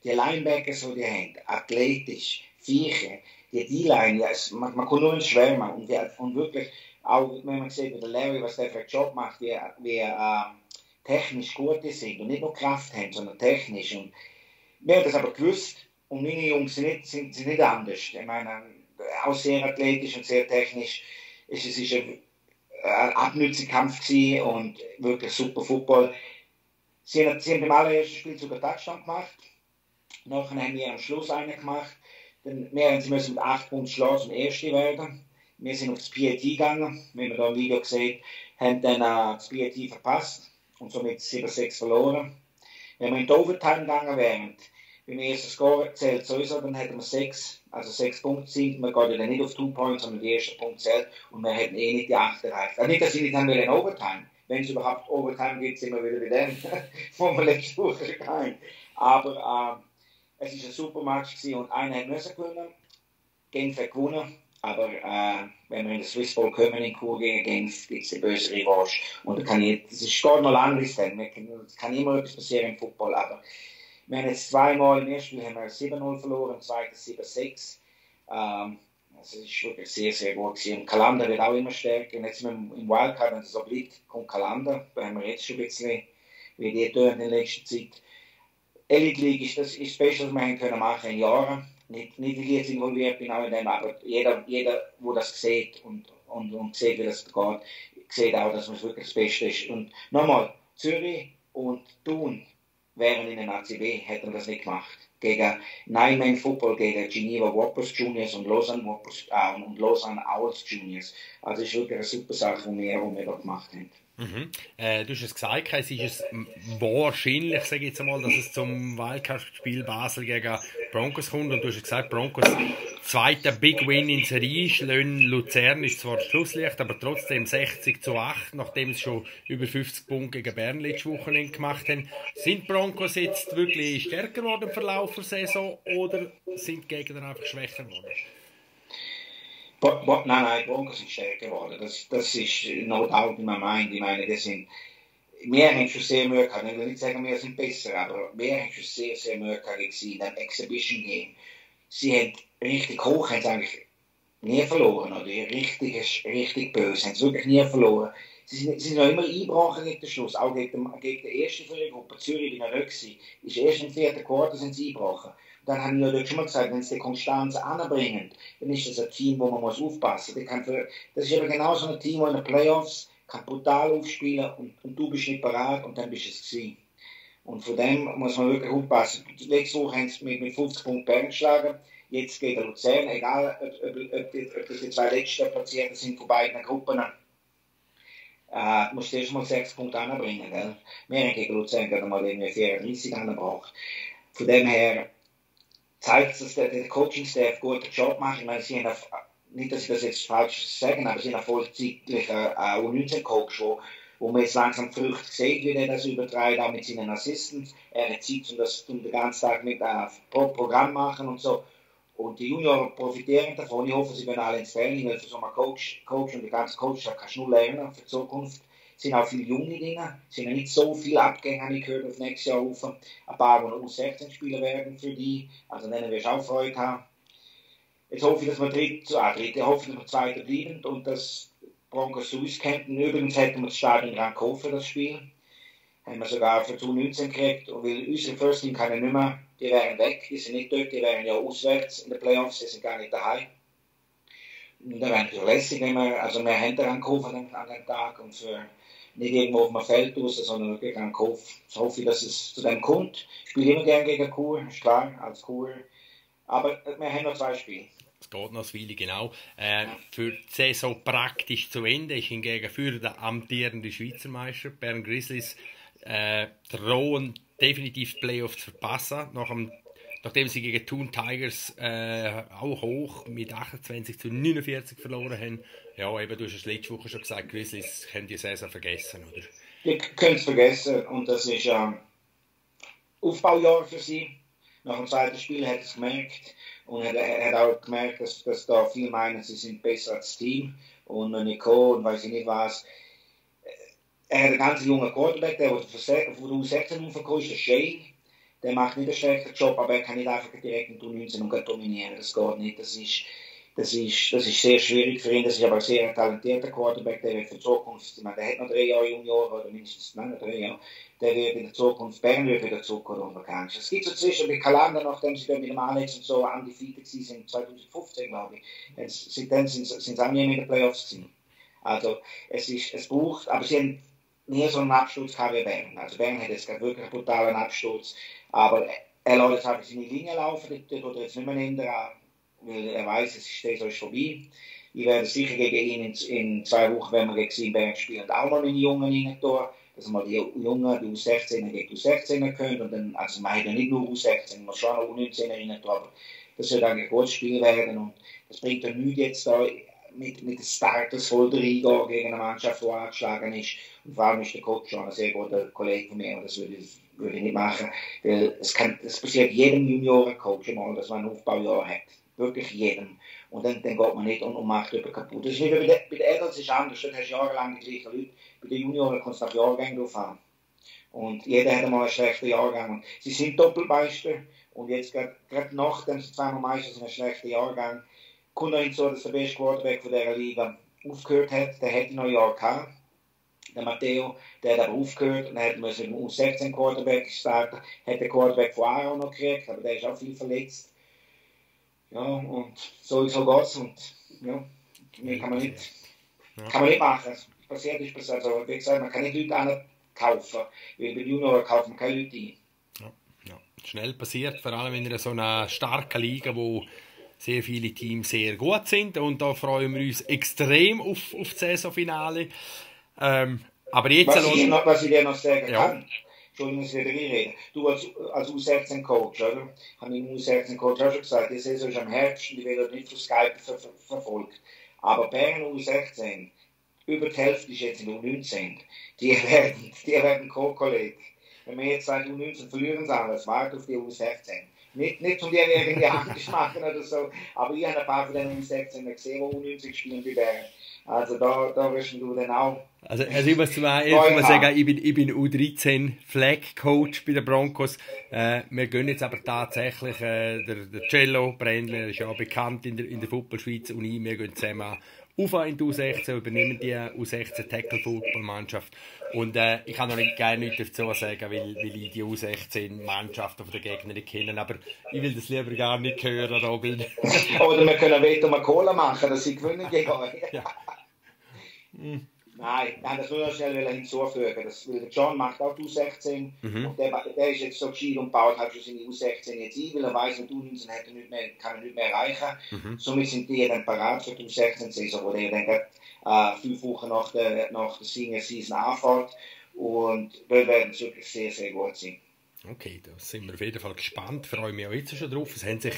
B: Die Linebackers, die haben, athletisch, Viecher, die D-Line, ja, man kann nur ins Schwärmen und wirklich, auch wenn man sieht, wie der Larry, was der für einen Job macht, wie technisch gut die sind und nicht nur Kraft haben, sondern technisch. Und wir haben das aber gewusst und meine Jungs sind nicht anders. Ich meine, auch sehr athletisch und sehr technisch. Es ist ein Abnützungskampf gewesen und wirklich super Football. Sie haben beim allerersten Spiel sogar Touchdown gemacht. Nachher haben wir am Schluss einen gemacht. Dann sie müssen mit 8 Punkten schlagen zum Ersten werden. Wir sind auf das PAT gegangen, wie man da im Video sieht, haben dann das PAT verpasst und somit 7-6 verloren. Wenn wir in die Overtime gegangen wären, beim ersten Score zählt sowieso, dann hätten wir 6 Punkte gezählt. Wir gehen dann nicht auf 2 Points, sondern die ersten Punkt zählt und wir hätten nicht die 8 erreicht. Also nicht, dass sie nicht haben in Overtime. Wenn es überhaupt Overtime gibt, sind wir wieder bei dem, wo wir letzte Woche hatten. Aber es war ein super Match gewesen und einer hat müssen gewinnen. Genf hat gewonnen. Aber wenn wir in den Swiss Bowl kommen in Chur gegen Genf, gibt es eine böse Revanche. Und das ist gar noch lange bis dann. Es kann immer etwas passieren im Football. Aber wir haben jetzt zweimal im ersten Spiel haben wir 7-0 verloren, im zweiten 7-6. Also es ist wirklich sehr, sehr gut gewesen. Und Calanda wird auch immer stärker. Und jetzt sind wir im Wildcard, wenn es so bleibt, kommt Calanda. Da haben wir jetzt schon ein bisschen, wie die tun in letzter Zeit. Elite League ist das Beste, was wir machen können in Jahren. Nicht weil ich jetzt involviert bin, auch in dem, aber jeder, der das sieht und sieht, wie das geht, sieht auch, dass es wirklich das Beste ist. Und nochmal, Zürich und Thun wären in der ACB, hätten das nicht gemacht. Gegen Nine-Man-Football, gegen Geneva Whoppers Juniors und Lausanne Whoppers und Lausanne Owls Juniors. Also es ist wirklich eine super Sache, die wir da gemacht haben.
A: Mhm. Du hast es gesagt, es ist wahrscheinlich, sage ich jetzt einmal, dass es zum Wildcard-Spiel Basel gegen Broncos kommt. Und du hast gesagt, Broncos zweiter Big Win in Serie ist. Luzern ist zwar das Schlusslicht, aber trotzdem 60:8, nachdem sie schon über 50 Punkte gegen Bern letztes Wochenende gemacht haben. Sind Broncos jetzt wirklich stärker geworden im Verlauf der Saison oder sind die Gegner einfach schwächer geworden?
B: Nein, die Broncos sind stärker geworden. Das ist no doubt in meinem Mind. Ich meine, wir haben schon sehr Mühe gehabt. Ich will nicht sagen, wir sind besser, aber wir haben schon sehr, sehr Mühe gehabt in dem Exhibition Game. Sie haben richtig hoch, haben sie eigentlich nie verloren, oder? Richtig böse, haben sie wirklich nie verloren. Sie sind noch immer eingebrochen gegen den Schluss, auch gegen den ersten von der Gruppe. Zürich war noch nicht. Ist erst im 4. Quartal sind sie eingebrochen. Dann haben wir ja schon mal gesagt, wenn sie die Konstanz anbringen, dann ist das ein Team, wo man aufpassen muss. Das ist eben genau so ein Team, das in den Playoffs kann brutal aufspielen und du bist nicht bereit und dann bist du es gewesen. Und von dem muss man wirklich aufpassen. Letzte Woche haben sie mit 50 Punkten Bern geschlagen, jetzt gegen Luzern, egal ob das die 2 letzten Platzierten sind von beiden Gruppen. Du musst erst mal 6 Punkte anbringen. Gell? Wir haben gegen Luzern gerade mal 34 angebracht. Von dem her zeigt es, dass der Coaching-Staff einen guten Job macht. Ich meine, sie haben nicht, dass ich das jetzt falsch sage, aber sie haben einen vollzeitlichen U19-Coach, wo man jetzt langsam Früchte sieht, wie er das übertreibt, auch mit seinen Assistants. Er hat Zeit, um den ganzen Tag mit einem Programm machen und so. Und die Junioren profitieren davon. Ich hoffe, sie werden alle ins Training, weil für so einen Coach und die ganze Coach, da kannst du nur lernen für die Zukunft. Es sind auch viele junge Dinge, es sind ja nicht so viele Abgänge, habe ich gehört, auf nächstes Jahr auf. Ein paar, die noch U16-Spieler werden für die, also denen wirst du auch Freude haben. Jetzt hoffe ich, dass wir Zweiter bleiben und dass Broncos zu uns kämpfen. Übrigens hätten wir das Stadion dran gekauft für das Spiel. Haben wir sogar für 2019 gekriegt, weil unsere First Team kann ja nicht mehr, die wären weg, die sind nicht dort, die wären ja auswärts in den Playoffs, die sind gar nicht daheim. Und da wäre natürlich lässig, wenn wir haben daran gekauft an dem Tag und für nicht irgendwo auf dem Feld raus, sondern wirklich an den Kauf. Ich hoffe, dass es zu dem kommt. Ich spiele immer gerne gegen Chur, ist klar, als Chur. Aber wir haben noch 2 Spiele.
A: Es geht noch eine Weile, genau. Für die Saison praktisch zu Ende ist hingegen für den amtierenden Schweizer Meister Bern Grizzlies drohen definitiv die Playoffs zu verpassen. Nachdem sie gegen Thun Tigers auch hoch mit 28-49 verloren haben. Ja, eben, du hast es letzte Woche schon gesagt, Grizzlies können die Saison vergessen, oder?
B: Die können es vergessen und das ist Aufbaujahr für sie. Nach dem zweiten Spiel hat er es gemerkt und er hat auch gemerkt, dass da viele meinen, sie sind besser als Team und Nico und weiß ich nicht was. Er hat einen ganz jungen Quarterback, der von der U16 aufgekommen ist, der Shea. Der macht nicht einen schlechten Job, aber er kann nicht einfach direkt in U19 und dominieren. Das geht nicht. Das ist sehr schwierig für ihn. Das ist aber ein sehr talentierter Quarterback, der wird für die Zukunft, ich meine, der hat noch 3 Jahre Junior oder mindestens 3 Jahre, der wird in der Zukunft, Bern wird wieder zurückkommen, unbekannt. Es gibt so zwischen mit Calanda, nachdem sie mit dem Alex und so undefeated sind, 2015 glaube ich, seitdem sind sie auch nie in den Playoffs gewesen. Also es braucht, aber sie haben nie so einen Absturz gehabt wie Bern. Also Bern hat jetzt gerade wirklich einen brutalen Absturz, aber er lässt jetzt einfach seine Linie laufen, der tut jetzt nicht mehr ändern, weil er weiß, es ist vorbei. Ich werde sicher gegen ihn in 2 Wochen, wenn wir gegen sie in Bern spielen, auch mal meine Jungen rein tun, dass wir die Jungen, die U16 gegen U16 können und dann, also wir haben ja nicht nur U16, wir schon noch U19 rein tun, aber das wird eigentlich ein gutes Spiel werden und das bringt ja nichts jetzt da mit den Starters voll reingehen gegen eine Mannschaft, die angeschlagen ist. Und vor allem ist der Coach schon ein sehr guter Kollege von mir, und das würde ich nicht machen, weil es passiert jedem Juniorencoach einmal, dass man ein Aufbaujahr hat. Wirklich jedem. Und dann geht man nicht und macht jemanden kaputt. Das ist nicht wie bei den Adults, ist anders. Dort hast du jahrelang die gleichen Leute. Bei den Junioren kannst du nach Jahrgängen drauf haben. Und jeder hat einmal einen schlechten Jahrgang. Und sie sind Doppelmeister. Und jetzt gerade nachdem sie 2-mal Meister sind, einen schlechten Jahrgang, kommt noch hinzu, dass der beste Quarterback von dieser Liga aufgehört hat. Der hätte noch ein Jahr gehabt. Der Matteo, der hat aber aufgehört und hat mit dem U16 Quarterback starten. Hat den Quarterback von Aaron noch gekriegt, aber der ist auch viel verletzt. Ja, und so geht's. Und ja, mehr kann man nicht machen. Was passiert ist, also wie gesagt, man kann nicht Leute kaufen, weil bei Junioren kaufen keine Leute ein.
A: Ja, schnell passiert, vor allem in so einer starken Liga, wo sehr viele Teams sehr gut sind, und da freuen wir uns extrem auf das Saisonfinale. Aber jetzt
B: was ich dir noch sagen kann, Entschuldigung, dass ich wieder rede. Du als U16-Coach, oder? Habe ich U16-Coach auch schon gesagt, die Saison ist am Herbst und die werden nicht von Skype verfolgt. Aber Bern U16, über die Hälfte ist jetzt in U19. Die werden Co-Kollegen. Wenn wir jetzt sagen, U19 verlieren sie alles, warten auf die U16. Nicht um die irgendwie Angst machen oder so, aber ich habe ein paar von den U16 gesehen, die U19 spielen bei Bern. Also da wirst du dann auch.
A: Also ich muss sagen, ich bin U13 Flag Coach bei den Broncos. Wir gehen jetzt aber tatsächlich, der Cello Brändler ist ja bekannt in der Football-Schweiz, und wir gehen zusammen auf in die U16, übernehmen die U16 Tackle-Football-Mannschaft. Und ich kann noch nicht gerne nichts dazu sagen, weil ich die U16-Mannschaften der Gegner nicht kenne, aber ich will das lieber gar nicht hören, Robin.
B: Oder wir können Veto mal Cola machen, dass sie gewinnen gegen euch. Ja. Nein, das will ich schnell hinzufügen. Der John macht auch die U16 und der ist jetzt so gescheit und baut halt schon seine U16 jetzt ein, weil er weiss, mit U19 kann er nicht mehr erreichen. Somit sind die dann parat für die U16-Saison, wo der dann 5 Wochen nach der Senior Season anfährt, und dort werden sie wirklich sehr, sehr gut sein.
A: Okay, da sind wir auf jeden Fall gespannt. Freue mich auch jetzt schon drauf. Es haben sich,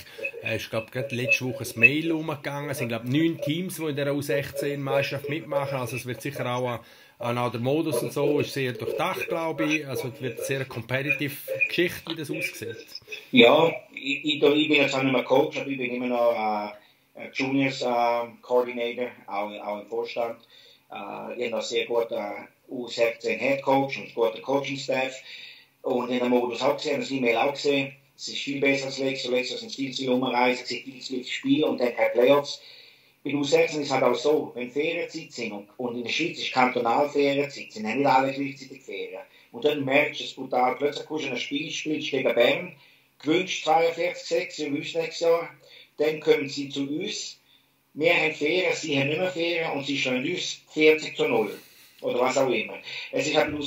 A: ich glaube, gerade letzte Woche ein Mail umgegangen. Es sind, glaube ich, 9 Teams, die in der U16-Meisterschaft mitmachen. Also es wird sicher auch der Modus und so ist sehr durchdacht, glaube ich. Also es wird eine sehr competitive Geschichte, wie das aussieht.
B: Ja, ich bin jetzt auch nicht mehr Coach, aber ich bin immer noch Juniors Coordinator, auch im Vorstand. Ich habe noch sehr guten U16 Head Coach und guten Coaching-Staff. Und in der Modus auch gesehen, das E-Mail auch gesehen. Es ist viel besser als letztes. Es sind viel umreisen, es sind viel Spiele und dann keine Playoffs. Bei U16 ist es halt auch so, wenn Ferienzeit sind und in der Schweiz ist kantonal Ferienzeit, sind nicht alle gleichzeitig Ferien. Und dann merkst du es brutal. Plötzlich kommst du in ein Spiel, spielst gegen Bern, gewünscht 42-6 wie uns nächstes Jahr. Dann kommen sie zu uns. Wir haben Ferien, sie haben nicht mehr Ferien und sie schlagen uns 40-0. Oder was auch immer. Es ist halt, du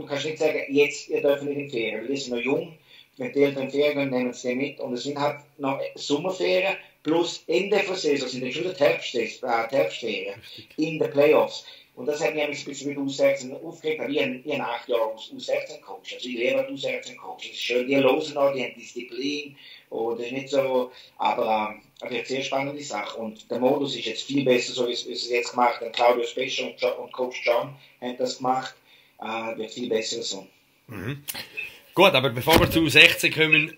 B: kannst nicht sagen, jetzt, ihr dürft nicht in Ferien, weil die sind noch jung, wenn die Eltern in Ferien gehen, nehmen sie die mit und es sind halt noch Sommerferien plus Ende der Saison, sind dann schon die Herbstferien in den Playoffs. Und das hat mich ein bisschen mit U16 aufgeregt, aber ich habe 8 Jahre U16-Coach, also ich lebe als U16-Coach. Es ist schön, die hören noch, die haben Disziplin und das ist nicht so, aber eine sehr spannende Sache. Und der Modus ist jetzt viel besser, so wie es jetzt gemacht haben. Claudio Spescher und Coach John haben das gemacht, wird viel besser so.
A: Mhm. Gut, aber bevor wir zu U16 kommen,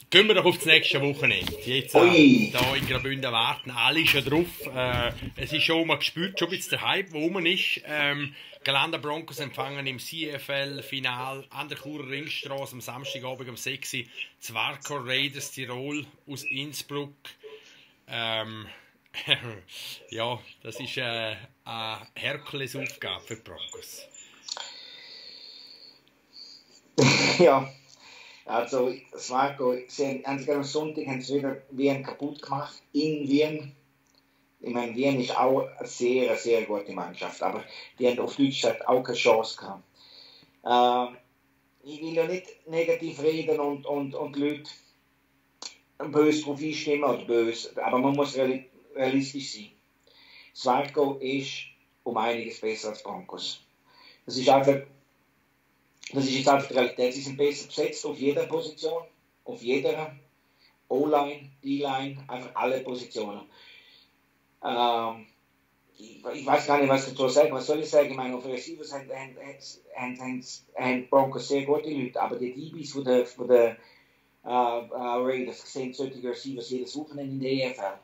A: gehen wir doch auf das nächste Wochenende. Jetzt da in Graubünden warten alle schon drauf. Es ist schon mal gespürt, schon ein bisschen der Hype, wo man ist. Calanda Broncos empfangen im CFL-Final an der Churer Ringstrasse am Samstagabend um 6 Uhr Swarco Raiders Tirol aus Innsbruck. Ja, das ist eine Herkulesaufgabe für die Broncos.
B: Ja, also Swarco, am Sonntag haben sie wieder Wien kaputt gemacht, in Wien. Ich meine, Wien ist auch eine sehr, sehr gute Mannschaft, aber die haben auf Deutsch gesagt auch keine Chance gehabt. Ich will ja nicht negativ reden und Leute böse drauf einstimmen, oder böse, aber man muss realistisch sein. Swarco ist um einiges besser als Broncos. Das ist jetzt einfach die Realität. Sie sind besser besetzt auf jeder Position, auf jeder O-Line, D-Line, einfach alle Positionen. Ich weiß gar nicht, was ich dazu sagen. Was soll ich sagen? Ich meine, auf Receivers haben Broncos sehr gute Leute, aber die DBs von der Raiders sehen solche Receivers jedes Wochenende in der EFL.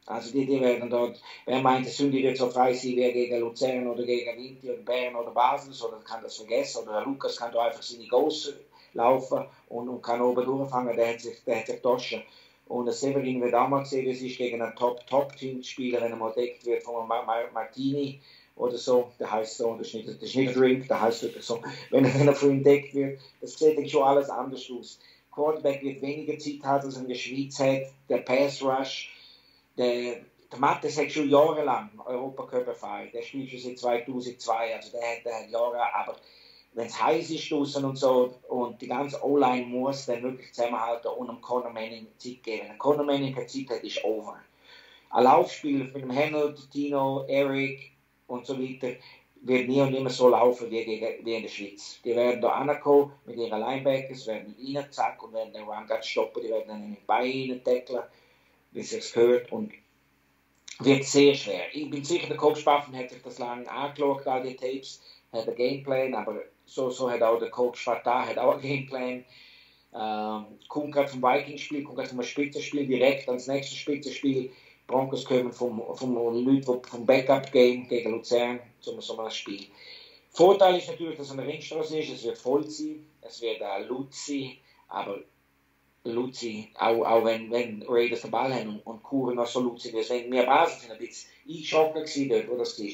B: Also die werden dort, wer meint, es sind jetzt so frei sein, wer gegen Luzern oder gegen Vinti oder Bern oder Basel, oder kann das vergessen, oder Lukas kann da einfach seine Goals laufen und kann oben durchfangen, der hat sich getauscht. Und der Severin wird auch mal gesehen, es ist gegen ein Top-Team zu spielen, wenn er mal deckt wird von Martini oder so, der heißt so, das ist nicht ein Drink, der heißt wirklich so, wenn er von ihm deckt wird, das sieht dann schon alles anders aus. Quarterback wird weniger Zeit haben, als er in der Schweiz hat, der Pass Rush, der Mattes hat schon jahrelang Europacup-Final, der spielt schon seit 2002, also der hat Jahre, aber wenn es heiß ist draußen und so und die ganze O-Line muss dann wirklich zusammenhalten und einem Conor Manning Zeit geben. Wenn Conor Manning keine Zeit hat, ist over. Ein Laufspiel mit dem Hennel, Tino, Eric und so weiter wird nie und immer so laufen wie in der Schweiz. Die werden da ankommen mit ihren Linebackers, werden rein, zack, und werden den Run stoppen, die werden dann mit Beinen tackeln, wie es sich gehört, und wird sehr schwer. Ich bin sicher, der Coach Baffen hat sich das lange angeschaut, all die Tapes, hat einen Gameplan, aber so hat auch der Coach Fatah hat auch einen Gameplan. Kommt gerade vom Vikings-Spiel, kommt gerade vom Spitzenspiel direkt ans nächste Spitzenspiel. Broncos kommen vom Backup-Game gegen Luzern zum so einem Spiel. Vorteil ist natürlich, dass es eine Ringstrasse ist, es wird voll sein, es wird auch laut sein, aber laut sein, auch wenn Raiders den Ball haben und Churer noch so laut sind, deswegen wir Basel sind ein bisschen eingeschockt gewesen dort, wo das war.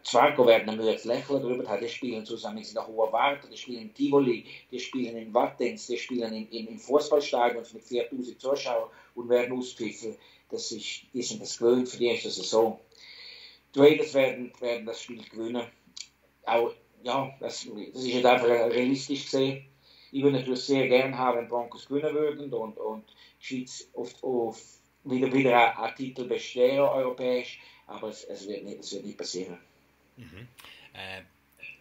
B: Swarco werden dann jetzt lächeln darüber, die spielen zusammen in der Hohen Warte, die spielen in Tivoli, die spielen in Wattens, die spielen im Fußballstadion mit 4000 Zuschauern und werden auspfiffen. Die sind das gewöhnt, für die ist das so. Die Raiders werden das Spiel gewinnen. Auch, ja, das ist jetzt einfach realistisch gesehen. Ich würde natürlich sehr gerne haben, wenn Broncos gewinnen würden und die Schweiz auf wieder einen Titel bestehen, europäisch. Aber es wird nicht passieren.
A: Mhm.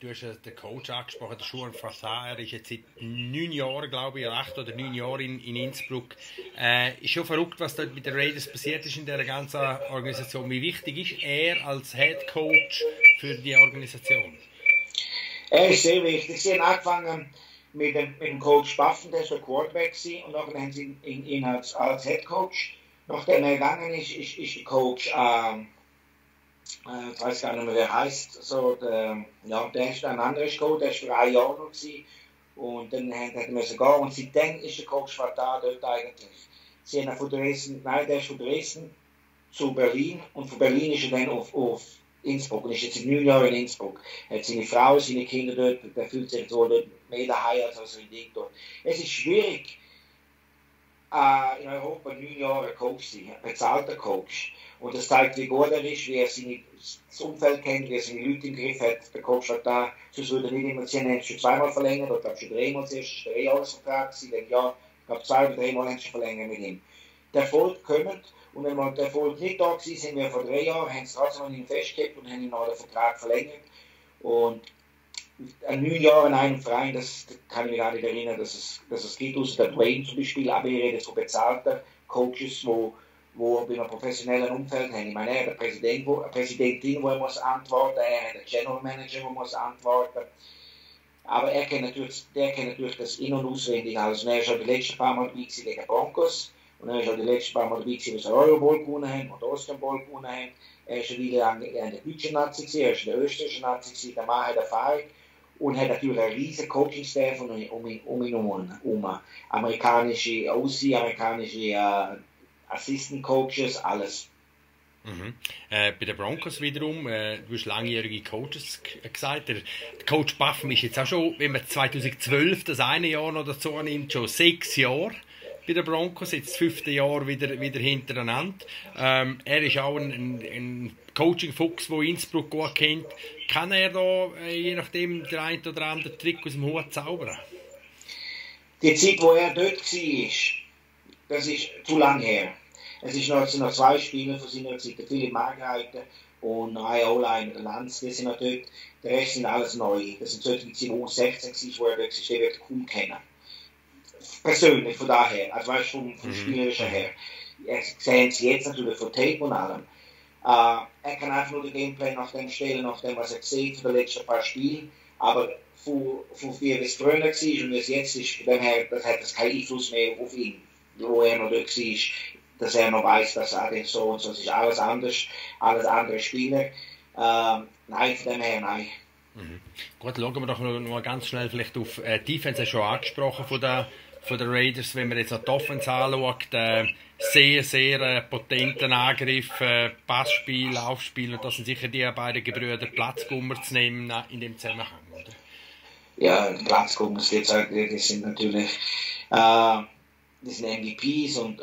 A: Du hast den Coach angesprochen, der Churer Ringstrasse. Er ist jetzt seit 9 Jahren, glaube ich, 8 oder 9 Jahre in Innsbruck. Ist schon verrückt, was dort mit den Raiders passiert ist in dieser ganzen Organisation. Wie wichtig ist er als Head Coach für die Organisation?
B: Er ist sehr wichtig. Sie haben angefangen mit dem Coach Buffen, der war der Quarterback gewesen, und dann haben sie ihn als Head Coach. Nachdem er gegangen ist der Coach, ich weiß gar nicht mehr, wer heißt, so, der ist ein anderer Coach, der war für 1 Jahr noch gewesen, und dann hat er müssen gehen, und seitdem ist der Coach da dort eigentlich. Sie haben von Dresden, der ist von Dresden zu Berlin, und von Berlin ist er dann auf Innsbruck, und ist jetzt seit 9 Jahren in Innsbruck. Er hat seine Frau, seine Kinder dort, der fühlt sich so dort mehr daheim als in Ding dort. Es ist schwierig, in Europa 9 Jahre Coach zu sein, ein bezahlter Coach. Und das zeigt, wie gut er ist, wie er das Umfeld kennt, wie er seine Leute im Griff hat. Der Coach hat da, sonst würde er nicht immer 10 Jahre schon 2-mal verlängert, oder glaube schon 3-mal zuerst, 3-Jahres-Vertrag gewesen, dann ja, ich glaube 2 oder 3-mal haben sie schon verlängert mit ihm. Der Erfolg kommt, und wenn mal der Erfolg nicht da war, sind wir vor 3 Jahren, haben sie trotzdem an ihn festgehalten und haben ihn noch den Vertrag verlängert. Und 9 Jahre in einem Verein, das kann ich mich gar nicht erinnern, dass es gibt, außer der Dwayne zum Beispiel, aber ich rede von bezahlten Coaches, wo bei einem professionellen Umfeld haben. Ich meine, er hat eine Präsidentin, die muss antworten, er hat einen General Manager, der muss antworten. Aber der kennt natürlich das in- und auswendig alles. Und er ist schon die letzten paar Mal dabei gegen die Broncos. Und er ist auch die letzten paar Mal dabei, was Euro Bowl gewonnen haben und Oscar Bowl gewonnen haben. Er ist schon wieder lang in der deutschen Nazi, er ist in der österreichischen Nazi, der Mann hat Erfahrung und hat natürlich einen riesen Coaching-Staff um ihn herum. Amerikanische OC, amerikanische Assistant Coaches, alles.
A: Bei den Broncos wiederum, du hast langjährige Coaches gesagt. Der Coach Buffen ist jetzt auch schon, wenn man 2012 das eine Jahr noch dazu nimmt, schon 6 Jahre bei den Broncos, jetzt das 5. Jahr wieder hintereinander. Er ist auch ein Coaching-Fuchs, der Innsbruck gut kennt. Kann er da, je nachdem, der ein oder andere Trick aus dem Hut zaubern?
B: Die Zeit, wo er dort war, das ist zu lang her. Es sind noch 2 Spieler von seiner Zeit, der Philipp Margreiter und ein O-Line, der Lanz, die sind noch dort. Der Rest sind alles neu. Das sind solche, die 16 waren, wo er dort war, die wird kaum kennen. Persönlich, von daher, also weißt du, vom Spielerischen her. Sehen sie jetzt natürlich von Tape und allem. Er kann einfach nur den Gameplay nach dem stellen, nach dem, was er sieht von den letzten paar Spielen. Aber von wie es früher war und wie es jetzt ist, von dem her, das hat das keinen Einfluss mehr auf ihn, wo er noch dort war, dass er noch weiss, dass er den so und so, es ist alles anders, alles andere Spieler. Nein, von dem her, nein.
A: Gut, schauen wir doch noch ganz schnell vielleicht auf die Defense, hast du schon angesprochen von den Raiders, wenn man jetzt die Offense anschaut, sehr, sehr potenten Angriff, Passspiel, Laufspiel, und das sind sicher die beiden Gebrüder Platzgummer zu nehmen in dem Zusammenhang, oder?
B: Ja, Platzgummer, die sind natürlich die sind MVPs und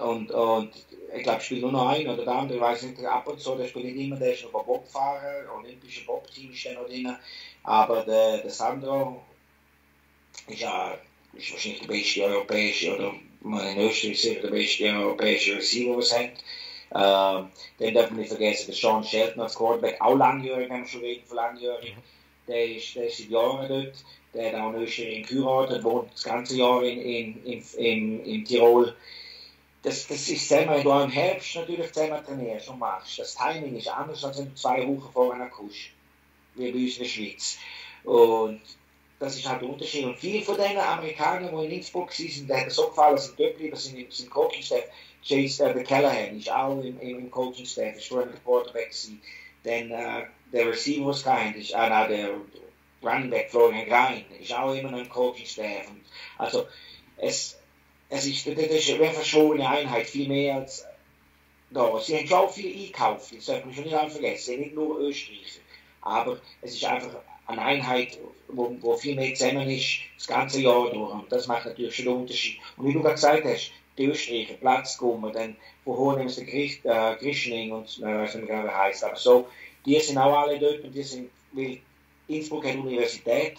B: ich glaube, spielt nur noch ein oder der andere, ich weiß nicht, ab und zu, der spielt nicht immer, der ist noch ein Bobfahrer, olympische Bob-Team ist der noch drin, aber der Sandro ist wahrscheinlich der beste europäische, oder in Österreich sicher der beste europäische Receiver, was haben. Den darf man nicht vergessen, der Sean Shelton als Quarterback, auch langjährig, wenn wir schon reden von langjährig, der ist seit Jahren dort. Der hat auch eine Österreicherin geheiratet, wohnt das ganze Jahr in Tirol. Das ist zusammen, wenn du auch im Herbst natürlich zusammen trainierst und machst. Das Timing ist anders, als wenn du 2 Wochen vorher kommst, wie bei uns in der Schweiz. Und das ist halt der Unterschied. Und viele von den Amerikanern, die in Innsbruck waren, der hat es so gefallen, dass sie dort bleiben, sind Coaching-Staff. Der Callahan ist auch im Coaching-Staff, ist vorher der Quarterback gewesen. Dann der Receiver, was kein ist, der Running Back Florian Grein ist auch immer noch im Coaching-Staff. Also, das ist eine verschworene Einheit, viel mehr als da. Sie haben schon auch viel eingekauft, das darf man schon nicht vergessen, sie sind nicht nur Österreicher. Aber es ist einfach eine Einheit, wo viel mehr zusammen ist, das ganze Jahr durch. Und das macht natürlich schon den Unterschied. Und wie du gerade gesagt hast, die Österreicher, Platzgummer, dann von Hohenems der Grischning und ich weiß nicht mehr, wie er heisst, aber so, die sind auch alle dort und die sind, weil Innsbruck hat Universität,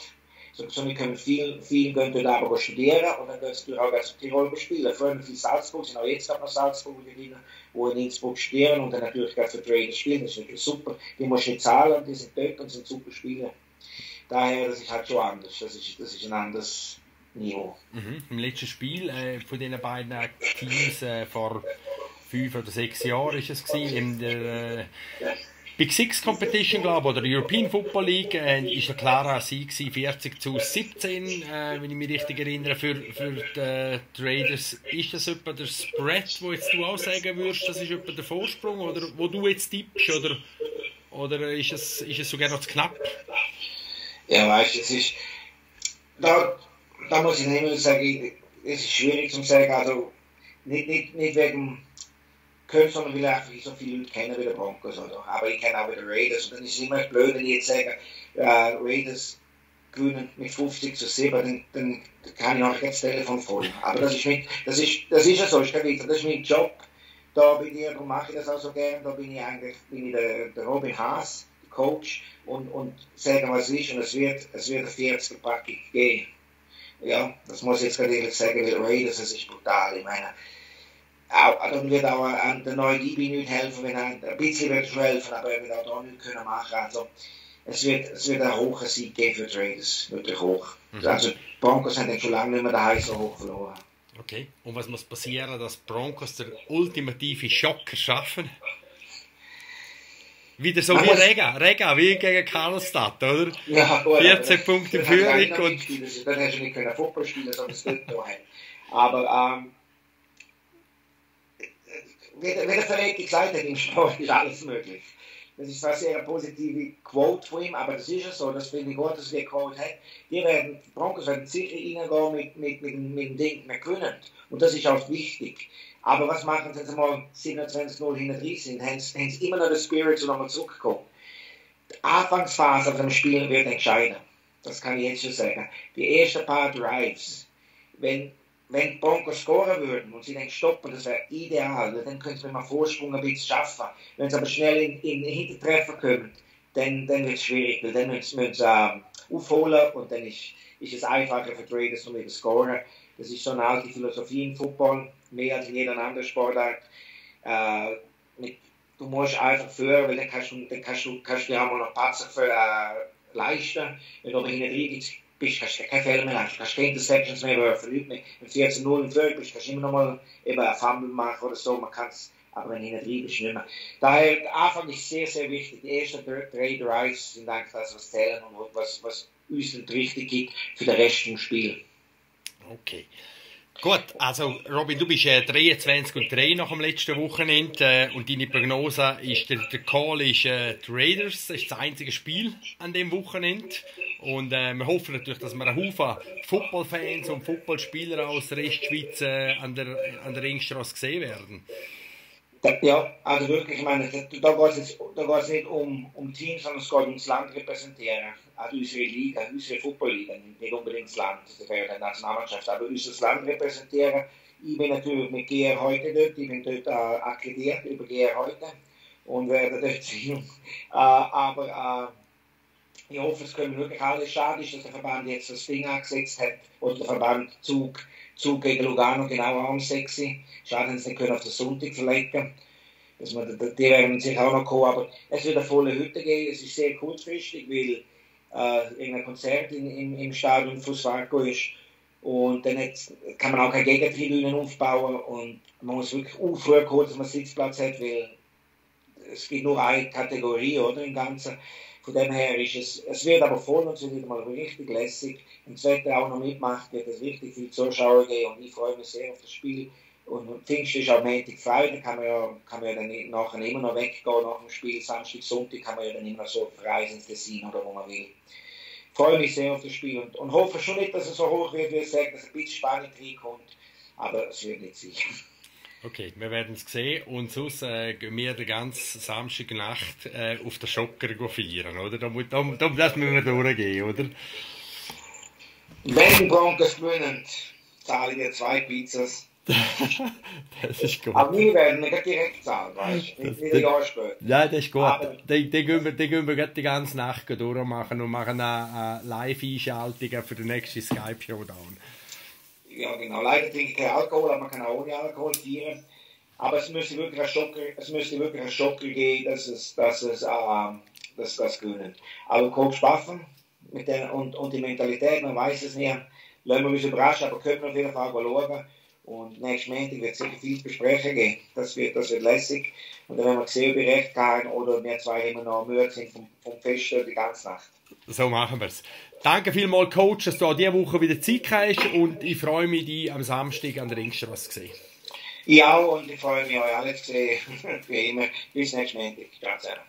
B: so wir können viel gehen dort aber studieren und dann gehen sie auch zu Tirol spielen. Früher viel Salzburg, sind auch jetzt noch Salzburg, die in Innsbruck studieren und dann natürlich für die Raiders spielen. Das ist natürlich super. Die musst du nicht zahlen, die sind dort und sind super Spieler. Daher, das ist halt schon anders. Das ist ein anderes Niveau.
A: Im letzten Spiel von diesen beiden Teams vor 5 oder 6 Jahren ist es gewesen, in der Big Six Competition, glaube ich, oder European Football League, ist ein klarer Sieg 40-17, wenn ich mich richtig erinnere, für die Raiders. Ist das etwa der Spread, wo jetzt du auch sagen würdest, das ist etwa der Vorsprung, oder wo du jetzt tippst, oder ist es sogar noch zu knapp?
B: Ja, weißt du, es ist, da muss ich nicht sagen, es ist schwierig zu sagen, also nicht wegen Köln, sondern weil einfach so viele Leute kennen wie die Broncos, oder? Aber ich kenne auch die Raiders, und dann ist es immer blöd, wenn ich jetzt sage, Raiders gewinnen mit 50-7, dann kann ich nachher das Telefon voll. Aber das ist ja so, das ist mein Job. Da bei dir, darum mache ich das auch so gerne, da bin ich der Robin Haas, der Coach, und sage, was ist, und es wird eine 40er-Packung geben. Ja, das muss ich jetzt gerade ehrlich sagen, weil Raiders, das ist brutal, ich meine, dann wird auch der neue DB nicht helfen, wenn ein bisschen wird schon helfen, aber er wird auch da nichts können machen. Also, es wird ein hoher Sieg geben für die Raiders, wirklich hoch. Also, die Broncos haben schon lange nicht mehr daheim so hoch verloren.
A: Okay, und was muss passieren, dass die Broncos den ultimativen Schocker schaffen? Wieder so wie Rega, wie gegen Karlstadt, oder?
B: Ja, gut,
A: 14 Punkte in Führung.
B: Dann hast du nicht Football spielen, sondern das wird da haben. Aber, wie der Verräter gesagt hat, im Sport ist alles möglich. Das ist zwar sehr eine positive Quote von ihm, aber das ist ja so, das finde ich gut, dass er geholt hat. Die Broncos werden sicher reingehen mit dem Ding, wir gewinnen. Und das ist auch wichtig. Aber was machen sie, wenn sie mal 27-0 hinten drin sind? Haben sie immer noch den Spirit, um nochmal zurückzukommen? Die Anfangsphase von dem Spiel wird entscheiden. Das kann ich jetzt schon sagen. Die ersten paar Drives, wenn die Broncos scoren würden und sie dann stoppen, das wäre ideal, dann können sie mit einem Vorsprung ein bisschen schaffen. Wenn sie aber schnell in den Hintertreffer kommen, dann wird es schwierig, weil dann müssen sie aufholen, und dann ist es einfacher für die Raiders, um zu scoren. Das ist so eine alte Philosophie im Football, mehr als in jeder anderen Sportart. Du musst einfach führen, weil dann kannst du dir auch mal noch Patzer leisten. Wenn du aber hinten drin bist, kannst du keine Fehler mehr leisten, kannst keine Interceptions mehr werfen. Mit 14-0 in Führung bist, kannst du immer noch mal eben einen Fumble machen oder so. Man kann's, aber wenn du hinten drin bist, nicht mehr. Daher, der Anfang ist sehr, sehr wichtig. Die ersten 3 Drives sind eigentlich das, was zählen und was uns nicht richtig gibt für den Rest des Spiels. Okay.
A: Gut, also Robin, du bist 23-3 nach dem letzten Wochenende und deine Prognose ist, der Call ist die Raiders, das ist das einzige Spiel an dem Wochenende, und wir hoffen natürlich, dass wir einen Haufen Footballfans und Footballspieler aus der Restschweiz an der Ringstrasse sehen werden.
B: Ja, also wirklich, ich meine, da geht es nicht um Teams, sondern es geht um das Land repräsentieren. Also unsere Liga, unsere Football-Liga, nicht unbedingt das Land, das wäre die Nationalmannschaft, aber unser Land repräsentieren. Ich bin natürlich mit GR heute dort, ich bin dort akkreditiert über GR heute und werde dort sein. Aber ich hoffe, es können wirklich alle. Schade ist, dass der Verband jetzt das Ding angesetzt hat, oder der Verband Zug gegen Lugano genau am 6. Schade, dass sie nicht auf den Sonntag verlegen. Die werden sicher auch noch kommen, aber es wird eine volle Hütte geben. Es ist sehr kurzfristig, weil irgendein Konzert im Stadion von Swarco ist. Und dann kann man auch keine Gegentribünen aufbauen, und man muss wirklich früh kommen, dass man Sitzplatz hat, weil es gibt nur eine Kategorie, oder, im Ganzen. Von dem her ist es wird aber voll, und es wird mal richtig lässig. Und das Wetter auch noch mitmacht, wird es richtig viele Zuschauer geben, und ich freue mich sehr auf das Spiel. Und Pfingsten ist auch Montag, frei, dann kann man ja dann nachher immer noch weggehen nach dem Spiel. Samstag, Sonntag kann man ja dann immer so verreisen ins Tessin oder wo man will. Ich freue mich sehr auf das Spiel und hoffe schon nicht, dass es so hoch wird, wie ich sage, dass ein bisschen Spannung reinkommt, aber es wird nicht sicher.
A: Okay, wir werden es sehen, und sonst gehen wir die ganze Samstagnacht auf den Schocker feiern, oder? Da müssen wir durchgehen, oder?
B: Wenn die Broncos gewinnen, zahle ich dir 2 Pizzas.
A: Das ist gut.
B: Aber wir werden nicht direkt zahlen, weißt du? Nicht ein Jahr später.
A: Ja, das ist gut. Die gehen wir die ganze Nacht durchmachen und machen eine Live-Einschaltung für den nächsten Skype Showdown.
B: Ja, genau. Leider trinke ich keinen Alkohol, aber man kann auch ohne Alkohol feiern. Aber es müsste wirklich ein Schocker geben, dass das gewinnen. Aber Coach Baffen, und die Mentalität, man weiß es nicht. Lassen wir uns überraschen, aber können wir auf jeden Fall schauen. Und nächsten Montag wird es sicher viel zu besprechen geben. Das wird lässig. Und dann werden wir sehen, ob ich recht habe oder wir zwei immer noch müde sind vom Feststellen die ganze Nacht.
A: So machen wir es. Danke vielmals, Coach, dass du auch diese Woche wieder Zeit hast und ich freue mich, dich am Samstag an der Ringstrasse zu sehen.
B: Ich auch und ich freue mich, euch alle zu sehen. Wie immer. Bis nächsten Montag. Ciao zusammen.